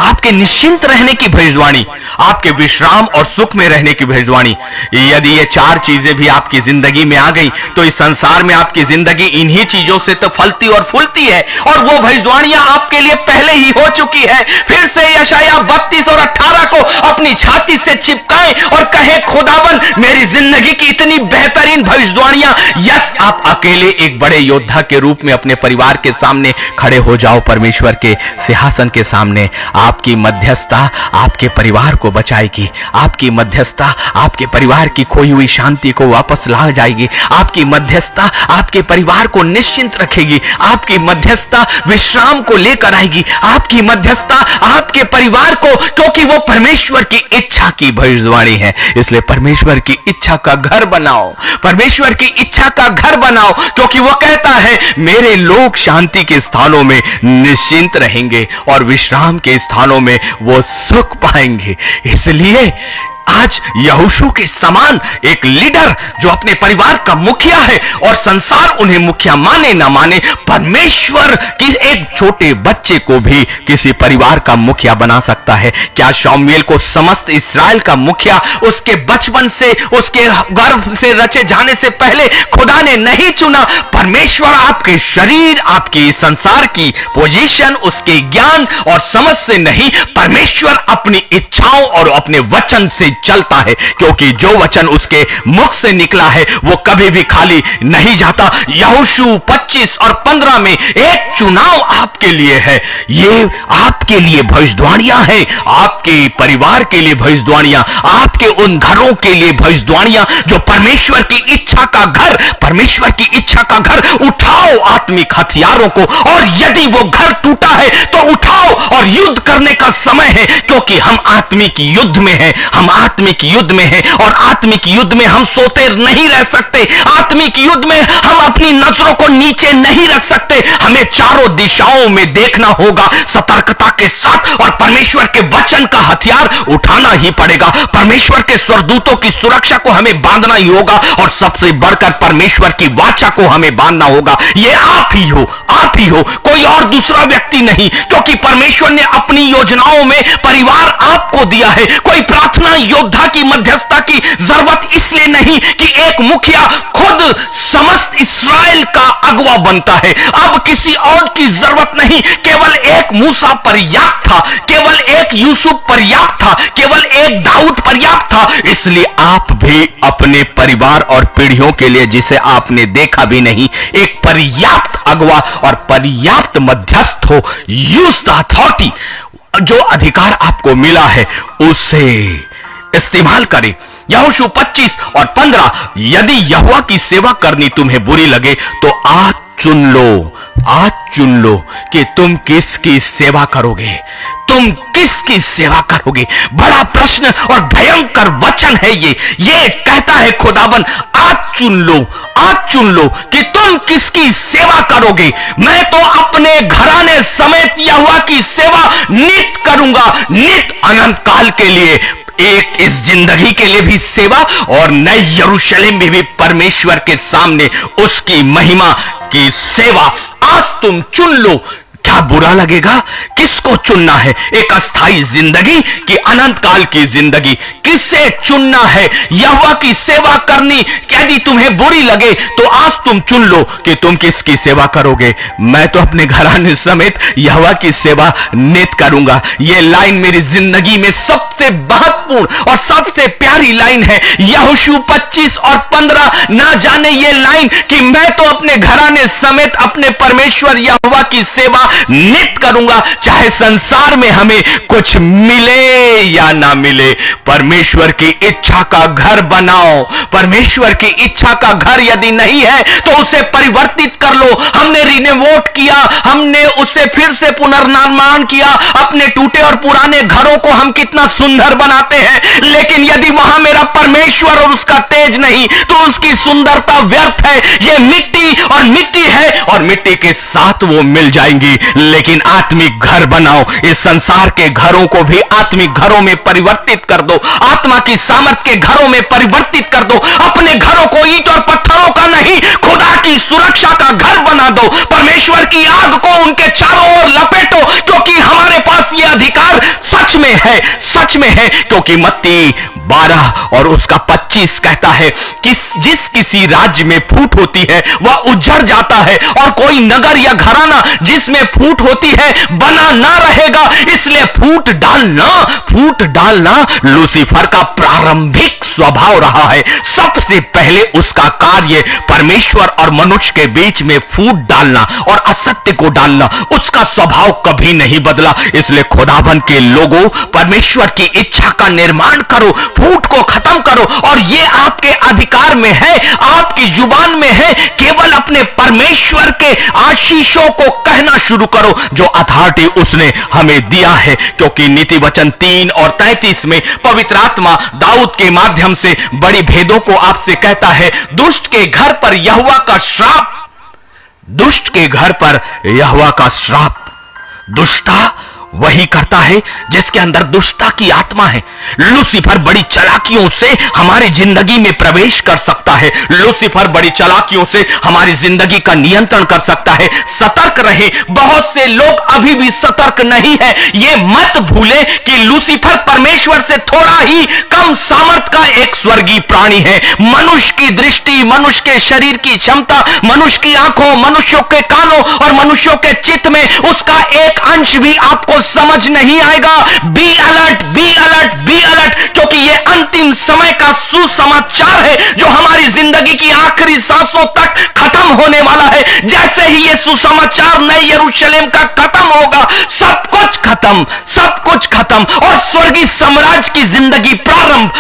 आपके निश्चिंत रहने की भविष्यवाणी, आपके विश्राम और सुख में रहने की भविष्यवाणी। यदि ये चार चीजें भी आपकी जिंदगी में आ गई तो इस संसार में आपकी जिंदगी इन्हीं चीजों से तो फलती और फूलती है। और वो भविष्यवाणियां आपके लिए पहले ही हो चुकी है। फिर से यशाया 32 और 18 को अपनी छाती से चिपकाएं और कहे, खुदावन मेरी जिंदगी की इतनी बेहतरीन भविष्यवाणियां। यस, आप अकेले एक बड़े योद्धा के रूप में अपने परिवार के सामने खड़े हो जाओ, परमेश्वर के सिंहासन के सामने। आपकी मध्यस्थता आपके परिवार को बचाएगी। आपकी मध्यस्थता आपके परिवार की खोई हुई शांति को वापस ला जाएगी। आपकी मध्यस्थता आपके परिवार को निश्चिंत रखेगी। आपकी मध्यस्थता विश्राम को लेकर आएगी। आपकी मध्यस्थता आपके परिवार को, क्योंकि वो परमेश्वर की इच्छा की भविष्यवाणी है। इसलिए परमेश्वर की इच्छा का घर बनाओ, परमेश्वर की इच्छा का घर बनाओ, क्योंकि वो कहता है मेरे लोग शांति के स्थानों में निश्चिंत रहेंगे और विश्राम के स्थानों में वो सुख पाएंगे। इसलिए आज यहोशू के समान एक लीडर जो अपने परिवार का मुखिया है और संसार उन्हें मुखिया माने ना माने, परमेश्वर की एक छोटे बच्चे को भी किसी परिवार का मुखिया बना सकता है। क्या शमूएल को समस्त इस्राएल का मुखिया उसके बचपन से, उसके गर्भ से रचे जाने से पहले खुदा ने नहीं चुना? परमेश्वर आपके शरीर, आपकी संसार की पोजीशन, उसके ज्ञान और समझ से नहीं, परमेश्वर अपनी इच्छाओं और अपने वचन से चलता है। क्योंकि जो वचन उसके मुख से निकला है वो कभी भी खाली नहीं जाता। यहोशू 25 और 15 में एक चुनाव आपके लिए है। ये आपके लिए भविष्यवाणियां हैं, आपके परिवार के लिए भविष्यवाणियां, आपके उन घरों के लिए भविष्यवाणियां जो परमेश्वर की इच्छा का घर, परमेश्वर की इच्छा का घर। उठाओ आत्मिक हथियारों को, और यदि वो घर टूटा है तो उठाओ और युद्ध करने का समय है। क्योंकि हम आत्मिक युद्ध में हैं, हम आत्मिक युद्ध में हैं, और आत्मिक युद्ध में हम सोते नहीं रह सकते। आत्मिक युद्ध में हम अपनी नजरों को नीचे नहीं रख सकते। हमें चारों दिशाओं में देखना होगा सतर्कता के साथ, और परमेश्वर के वचन का हथियार उठाना ही पड़ेगा। परमेश्वर के स्वर्गदूतों की सुरक्षा को हमें बांधना ही होगा, और सबसे बढ़कर परमेश्वर की वाचा को हमें बांधना होगा। ये आप ही हो, आप ही हो, कोई और दूसरा व्यक्ति नहीं। क्योंकि परमेश्वर ने अपनी योजनाओं में परिवार आपको दिया है। कोई प्रार्थना योद्धा की मध्यस्थता की जरूरत इसलिए नहीं कि एक मुखिया खुद समस्त इस्राएल का अगुवा बनता है। अब किसी और की जरूरत नहीं, केवल एक एक मूसा पर्याप्त था, केवल एक यूसुफ पर्याप्त था, केवल एक दाऊद पर्याप्त था। इसलिए आप भी अपने परिवार और पीढ़ियों के लिए, जिसे आपने देखा भी नहीं, एक पर्याप्त अगवा और पर्याप्त मध्यस्थ हो। यूज द अथॉरिटी, जो अधिकार आपको मिला है उसे इस्तेमाल करें। यहोशू 25 और 15, यदि यहोवा की सेवा करनी तुम्हें बुरी लगे तो आज चुन लो कि तुम किसकी सेवा करोगे, तुम किसकी सेवा करोगे। बड़ा प्रश्न और भयंकर वचन है ये कहता है खुदावन, आज चुन लो कि तुम किसकी सेवा करोगे। मैं तो अपने घराने समेत यहोवा की सेवा नित करूंगा, नित अनंत काल के लिए, एक इस जिंदगी के लिए भी सेवा और नए यरूशलेम में भी परमेश्वर के सामने उसकी महिमा की सेवा। आज तुम चुन लो। क्या बुरा लगेगा? किसको चुनना है? एक अस्थाई जिंदगी की अनंत काल की जिंदगी? किसे चुनना है? यहोवा की सेवा करनी यदि तुम्हें बुरी लगे तो आज तुम चुन लो कि तुम किसकी सेवा करोगे। मैं तो अपने घराने समेत यहोवा की सेवा नित करूंगा। यह लाइन मेरी जिंदगी में सबसे महत्वपूर्ण और सबसे प्यारी लाइन है। यहोशू 25 और 15, ना जाने ये लाइन कि मैं तो अपने घराने समेत अपने परमेश्वर यहोवा की सेवा नित करूंगा, चाहे संसार में हमें कुछ मिले या ना मिले। परमेश्वर की इच्छा का घर बनाओ। परमेश्वर की इच्छा का घर यदि नहीं है तो उसे परिवर्तित कर लो। हमने रिनोवेट किया, हमने उसे फिर से पुनर्निर्माण किया। अपने टूटे और पुराने घरों को हम कितना सुंदर बनाते हैं, लेकिन यदि वहां मेरा परमेश्वर और उसका तेज नहीं तो उसकी सुंदरता व्यर्थ है। यह मिट्टी और मिट्टी है और मिट्टी के साथ वो मिल जाएंगी। लेकिन आत्मिक घर बनाओ। इस संसार के घरों को भी आत्मिक घरों में परिवर्तित कर दो, आत्मा की सामर्थ्य के घरों में परिवर्तित कर दो। अपने घरों को ईंट और पत्थरों का नहीं, खुदा की सुरक्षा का घर बना दो। परमेश्वर की आग को उनके चारों ओर लपेटो, क्योंकि हमारे पास यह अधिकार सच में है। क्योंकि मत्ती 12 और उसका 25 कहता है कि जिस किसी राज्य में फूट होती है वह उजड़ जाता है, और कोई नगर या घराना जिसमें फूट होती है बना ना रहेगा। इसलिए फूट डालना लूसीफर का प्रारंभिक स्वभाव रहा है। सबसे पहले उसका कार्य परमेश्वर और मनुष्य के बीच में फूट डालना और असत्य को डालना, उसका स्वभाव कभी नहीं बदला। इसलिए खुदावन के लोगों, परमेश्वर की इच्छा का निर्माण करो, फूट को खत्म करो। और ये आपके अधिकार में है, आपकी जुबान में है। केवल अपने परमेश्वर के आशीषों को कहना शुरू करो, जो अथॉरिटी उसने हमें दिया है। क्योंकि नीति वचन 3 और 33 में पवित्र आत्मा दाऊद के माध्यम से बड़ी भेदों को आपसे कहता है। दुष्ट के घर पर यहोवा का श्राप, दुष्ट के घर पर यहोवा का श्राप। दुष्टता वही करता है जिसके अंदर दुष्टता की आत्मा है। लूसीफर बड़ी चालाकियों से हमारी जिंदगी में प्रवेश कर सकता है। लूसीफर बड़ी चालाकियों से हमारी जिंदगी का नियंत्रण कर सकता है। सतर्क रहे। बहुत से लोग अभी भी सतर्क नहीं है। ये मत भूले कि लूसीफर परमेश्वर से थोड़ा ही कम सामर्थ का एक स्वर्गीय प्राणी है। मनुष्य की दृष्टि, मनुष्य के शरीर की क्षमता, मनुष्य की आंखों, मनुष्यों के कानों और मनुष्यों के चित्त में उसका एक अंश भी आपको समझ नहीं आएगा। बी अलर्ट, क्योंकि ये अंतिम समय का सुसमाचार है जो हमारी जिंदगी की आखिरी सांसों तक खत्म होने वाला है। जैसे ही ये सुसमाचार नए यरूशलेम का खत्म होगा, सब कुछ खत्म और स्वर्गीय साम्राज्य की जिंदगी प्रारंभ।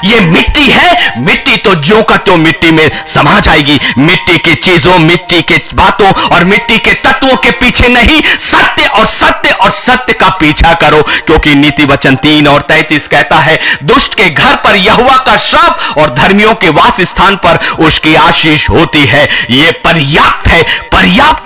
ये मिट्टी है, मिट्टी तो ज्यों का त्यों मिट्टी में समा जाएगी। मिट्टी की चीजों, मिट्टी के बातों और मिट्टी के तत्वों के पीछे नहीं, सत्य का पीछा करो। क्योंकि नीति वचन 3 और 33 कहता है, दुष्ट के घर पर यहोवा का श्राप और धर्मियों के वास स्थान पर उसकी आशीष होती है। ये पर्याप्त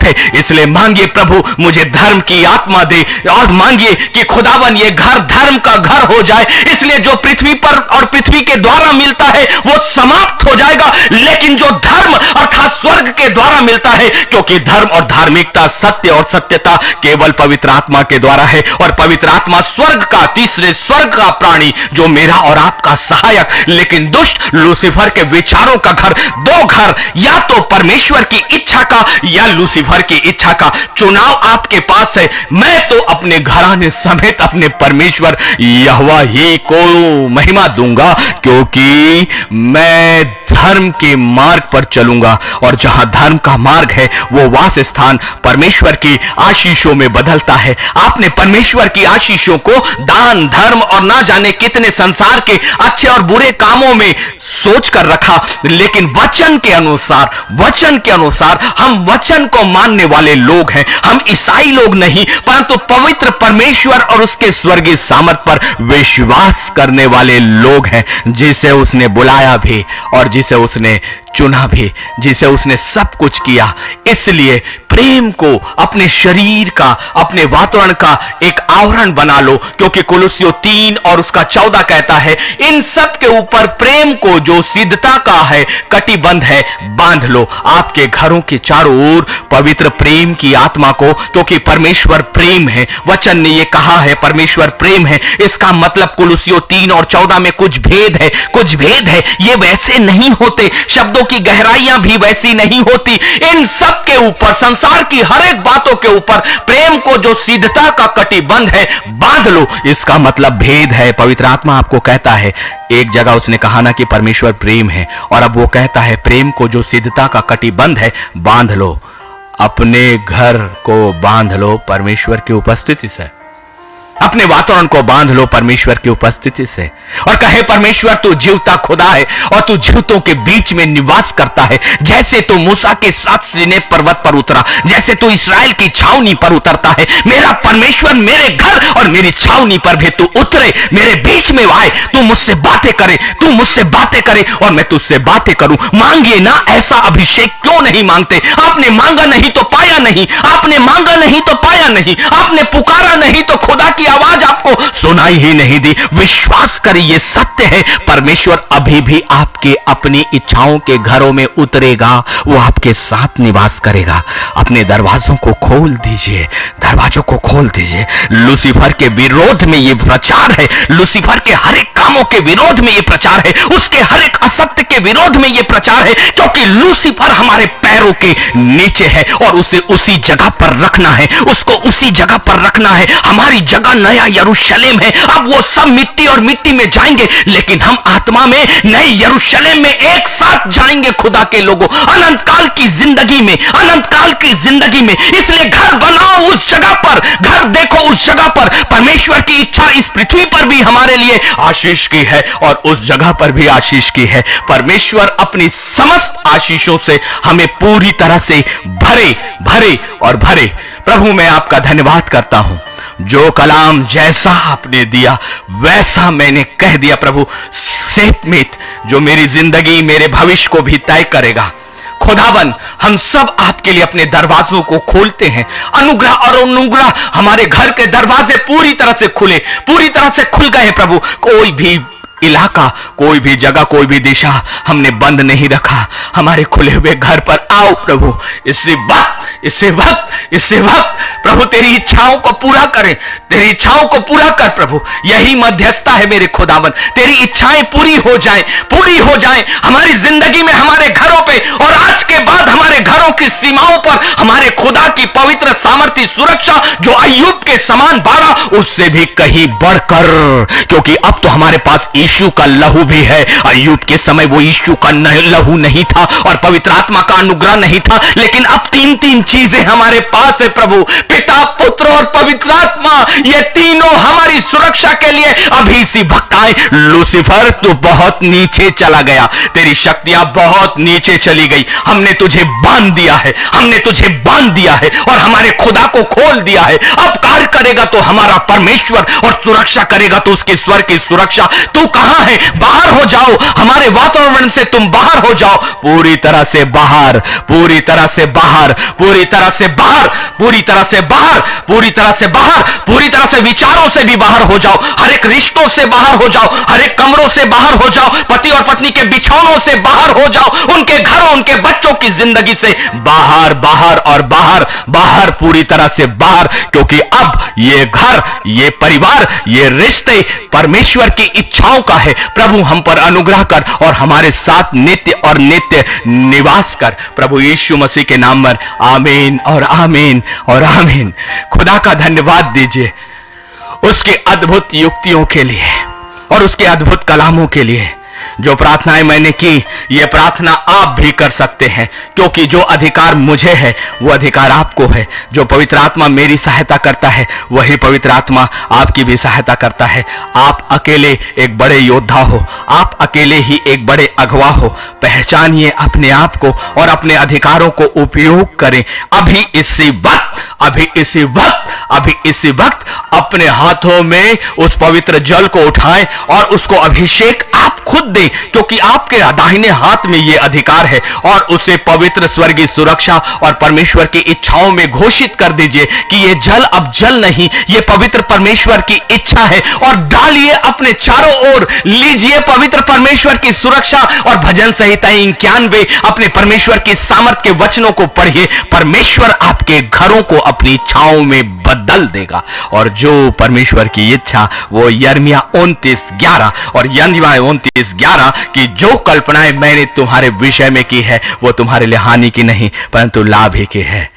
है। इसलिए मांगिए, प्रभु मुझे धर्म की आत्मा दे, और मांगिए कि खुदावन ये घर धर्म का घर हो जाए। इसलिए जो पृथ्वी पर और पृथ्वी के द्वारा मिलता है वो समाप्त हो जाएगा, लेकिन जो धर्म अर्थात स्वर्ग के द्वारा मिलता है, क्योंकि धर्म और धार्मिकता, सत्य और सत्यता केवल पवित्र आत्मा आत्मा के द्वारा है, और पवित्र आत्मा स्वर्ग का, तीसरे स्वर्ग का प्राणी जो मेरा और आपका सहायक। लेकिन दुष्ट लूसीफर के विचारों का घर, दो घर, या तो परमेश्वर की इच्छा का या लूसीफर की इच्छा का। चुनाव आपके पास है। मैं तो अपने घराने समेत अपने परमेश्वर यहोवा ही को महिमा दूंगा, क्योंकि मैं धर्म के मार्ग पर चलूंगा, और जहां धर्म का मार्ग है वो वास स्थान परमेश्वर की आशीषों में बदलता है। आपने परमेश्वर की आशीषों को दान, धर्म और ना जाने कितने संसार के अच्छे और बुरे कामों में सोच कर रखा, लेकिन वचन के अनुसार हम वचन को मानने वाले लोग हैं। हम ईसाई लोग नहीं, परंतु पवित्र परमेश्वर और उसके स्वर्गीय सामर्थ पर विश्वास करने वाले लोग हैं, जिसे उसने बुलाया भी और जिसे उसने चुना भी, जिसे उसने सब कुछ किया। इसलिए प्रेम को अपने शरीर का, अपने वातावरण का एक आवरण बना लो, क्योंकि कुलुस्सियों 3 और उसका 14 कहता है, इन सब के ऊपर प्रेम को जो सिद्धता का है, कटिबंध है, बांध लो। आपके घरों के चारों ओर पवित्र प्रेम की आत्मा को, क्योंकि परमेश्वर प्रेम है। वचन ने यह कहा है परमेश्वर प्रेम है। इसका मतलब कुलुस्सियों 3 और 14 में कुछ भेद है। ये वैसे नहीं होते, शब्दों की गहराइयां भी वैसी नहीं होती। इन सब के ऊपर, संसार की हर एक बातों के ऊपर प्रेम को जो सिद्धता का कटिबंध है, बांध लो। इसका मतलब भेद है। पवित्र आत्मा आपको कहता है, एक जगह उसने कहा ना कि परमेश्वर प्रेम है, और अब वो कहता है प्रेम को जो सिद्धता का कटिबंध है, बांध लो। अपने घर को बांध लो परमेश्वर की उपस्थिति से। अपने वातावरण को बांध लो परमेश्वर की उपस्थिति से, और कहे परमेश्वर तू जीवता खुदा है और तू जीवतों के बीच में निवास करता है। जैसे तू मूसा के साथ सीने पर्वत पर उतरा, जैसे तू इस्राएल की छावनी पर उतरता है, मेरा परमेश्वर मेरे घर और मेरी छावनी पर भी तू उतरे, मेरे बीच में आए, तू मुझसे बातें करे और मैं तुझसे बातें करूं। मांगिए ना, ऐसा अभिषेक क्यों नहीं मांगते? आपने मांगा नहीं तो पाया नहीं, आपने मांगा नहीं तो पाया नहीं, आपने पुकारा नहीं तो खुदा की आवाज आपको सुनाई ही नहीं दी। विश्वास करिए, ये सत्य है। परमेश्वर अभी भी आपके अपनी इच्छाओं के घरों में उतरेगा, वो आपके साथ निवास करेगा। अपने दरवाजों को खोल दीजिए, दरवाजों को खोल दीजिए। लूसीफर के विरोध में ये प्रचार है, लूसीफर के हर एक कामों के विरोध में ये प्रचार है, उसके हर एक असत्य के विरोध में ये प्रचार है, क्योंकि लूसीफर हमारे पैरों के नीचे है और उसे उसी जगह पर रखना है, उसको उसी जगह पर रखना है। हमारी जगह नया यरूशलेम है। अब वो सब मिट्टी और मिट्टी में जाएंगे, लेकिन हम आत्मा में नए यरूशलेम में एक साथ जाएंगे खुदा के लोगों, अनंत काल की जिंदगी में, अनंत काल की जिंदगी में। इसलिए घर बनाओ उस जगह पर, घर देखो उस जगह पर। परमेश्वर की इच्छा इस पृथ्वी पर भी हमारे लिए आशीष की है और उस जगह पर भी आशीष की है। परमेश्वर अपनी समस्त आशीषों से हमें पूरी तरह से भरे और भरे। प्रभु, मैं आपका धन्यवाद करता हूं, जो कलाम जैसा आपने दिया वैसा मैंने कह दिया प्रभु, सेतमेत जो मेरी जिंदगी, मेरे भविष्य को भी तय करेगा। खुदावन, हम सब आपके लिए अपने दरवाजों को खोलते हैं। अनुग्रह और अनुग्रह, हमारे घर के दरवाजे पूरी तरह से खुले, पूरी तरह से खुल गए प्रभु। कोई भी इलाका, कोई भी जगह, कोई भी दिशा हमने बंद नहीं रखा। हमारे खुले हुए घर पर आओ प्रभु। इसी वक्त प्रभु तेरी इच्छाओं को पूरा करें, तेरी इच्छाओं को पूरा कर प्रभु। यही मध्यस्थता है मेरे खुदावन, तेरी इच्छाएं पूरी हो जाएं हमारी जिंदगी में, हमारे घरों पे, और आज के बाद हमारे घरों की सीमाओं पर हमारे खुदा की पवित्र सामर्थ्य सुरक्षा जो अय्यूब के समान बाड़ा, उससे भी कहीं बढ़कर, क्योंकि अब तो हमारे पास यीशु का लहू भी है। अय्यूब के समय वो यीशु का लहू नहीं था और पवित्र आत्मा का अनुग्रह नहीं था, लेकिन अब तीन चीजें हमारे पास है प्रभु, पिता, पुत्र और पवित्र आत्मा। ये तीनों हमारी सुरक्षा के लिए अभी सी भक्ताएं। लूसीफर, तू बहुत नीचे चला गया, तेरी शक्तियां बहुत नीचे चली गई। हमने तुझे बांध दिया है और हमारे खुदा को खोल दिया है। अब कार्य करेगा तो हमारा परमेश्वर, और सुरक्षा करेगा तो उसके स्वर की सुरक्षा। तू कहां है? बाहर हो जाओ, हमारे वातावरण से तुम बाहर हो जाओ, पूरी तरह से बाहर, पूरी तरह से बाहर, पूरी तरह से बाहर, पूरी तरह से बाहर, पूरी तरह से बाहर, पूरी तरह से विचारों से भी बाहर हो जाओ, हर एक रिश्तों से बाहर हो जाओ, हर एक कमरों से बाहर हो जाओ, पति और पत्नी के बिछौनों से बाहर हो जाओ, उनके घरों, उनके बच्चों की जिंदगी से बाहर, बाहर और बाहर, बाहर, पूरी तरह से बाहर, क्योंकि अब ये घर, ये परिवार, ये रिश्ते परमेश्वर की इच्छाओं का है। प्रभु हम पर अनुग्रह कर और हमारे साथ नित्य और नित्य निवास कर, प्रभु यीशु मसीह के नाम पर आमीन और आमीन और आमीन। खुदा का धन्यवाद दीजिए उसकी अद्भुत युक्तियों के लिए और उसके अद्भुत कलामों के लिए। जो प्रार्थनाएं मैंने की, ये प्रार्थना आप भी कर सकते हैं, क्योंकि जो अधिकार मुझे है वो अधिकार आपको है। जो पवित्र आत्मा मेरी सहायता करता है वही पवित्र आत्मा आपकी भी सहायता करता है। आप अकेले एक बड़े योद्धा हो, आप अकेले ही एक बड़े अगवा हो। पहचानिए अपने आप को और अपने अधिकारों को उपयोग करें। अभी इसी वक्त, अभी इसी वक्त, अभी इसी वक्त अपने हाथों में उस पवित्र जल को उठाएं और उसको अभिषेक आप खुद दें, क्योंकि आपके दाहिने हाथ में यह अधिकार है। और उसे पवित्र स्वर्गीय सुरक्षा और परमेश्वर की इच्छाओं में घोषित कर दीजिए कि यह जल अब जल नहीं, यह पवित्र परमेश्वर की इच्छा है। और डालिए अपने चारों ओर, लीजिए पवित्र परमेश्वर की सुरक्षा। और भजन संहिता 91 अपने परमेश्वर की सामर्थ के वचनों को पढ़िए। परमेश्वर आपके घरों को अपनी इच्छाओं में बदल देगा। और जो परमेश्वर की इच्छा, वो यिर्मयाह 29:11 और यिर्मयाह 29:11 की जो कल्पनाएं मैंने तुम्हारे विषय में की है वो तुम्हारे लिए हानि की नहीं परंतु लाभ ही की है।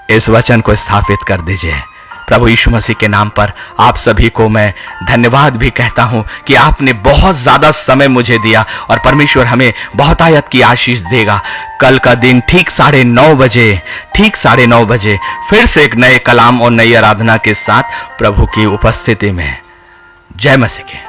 इस वचन को स्थापित कर दीजिए। प्रभु यीशु मसीह के नाम पर आप सभी को मैं धन्यवाद भी कहता हूं कि आपने बहुत ज्यादा समय मुझे दिया और परमेश्वर हमें बहुतायत की आशीष देगा। कल का दिन ठीक 9:30 बजे फिर से एक नए कलाम और नई आराधना के साथ प्रभु की उपस्थिति में। जय मसीह के।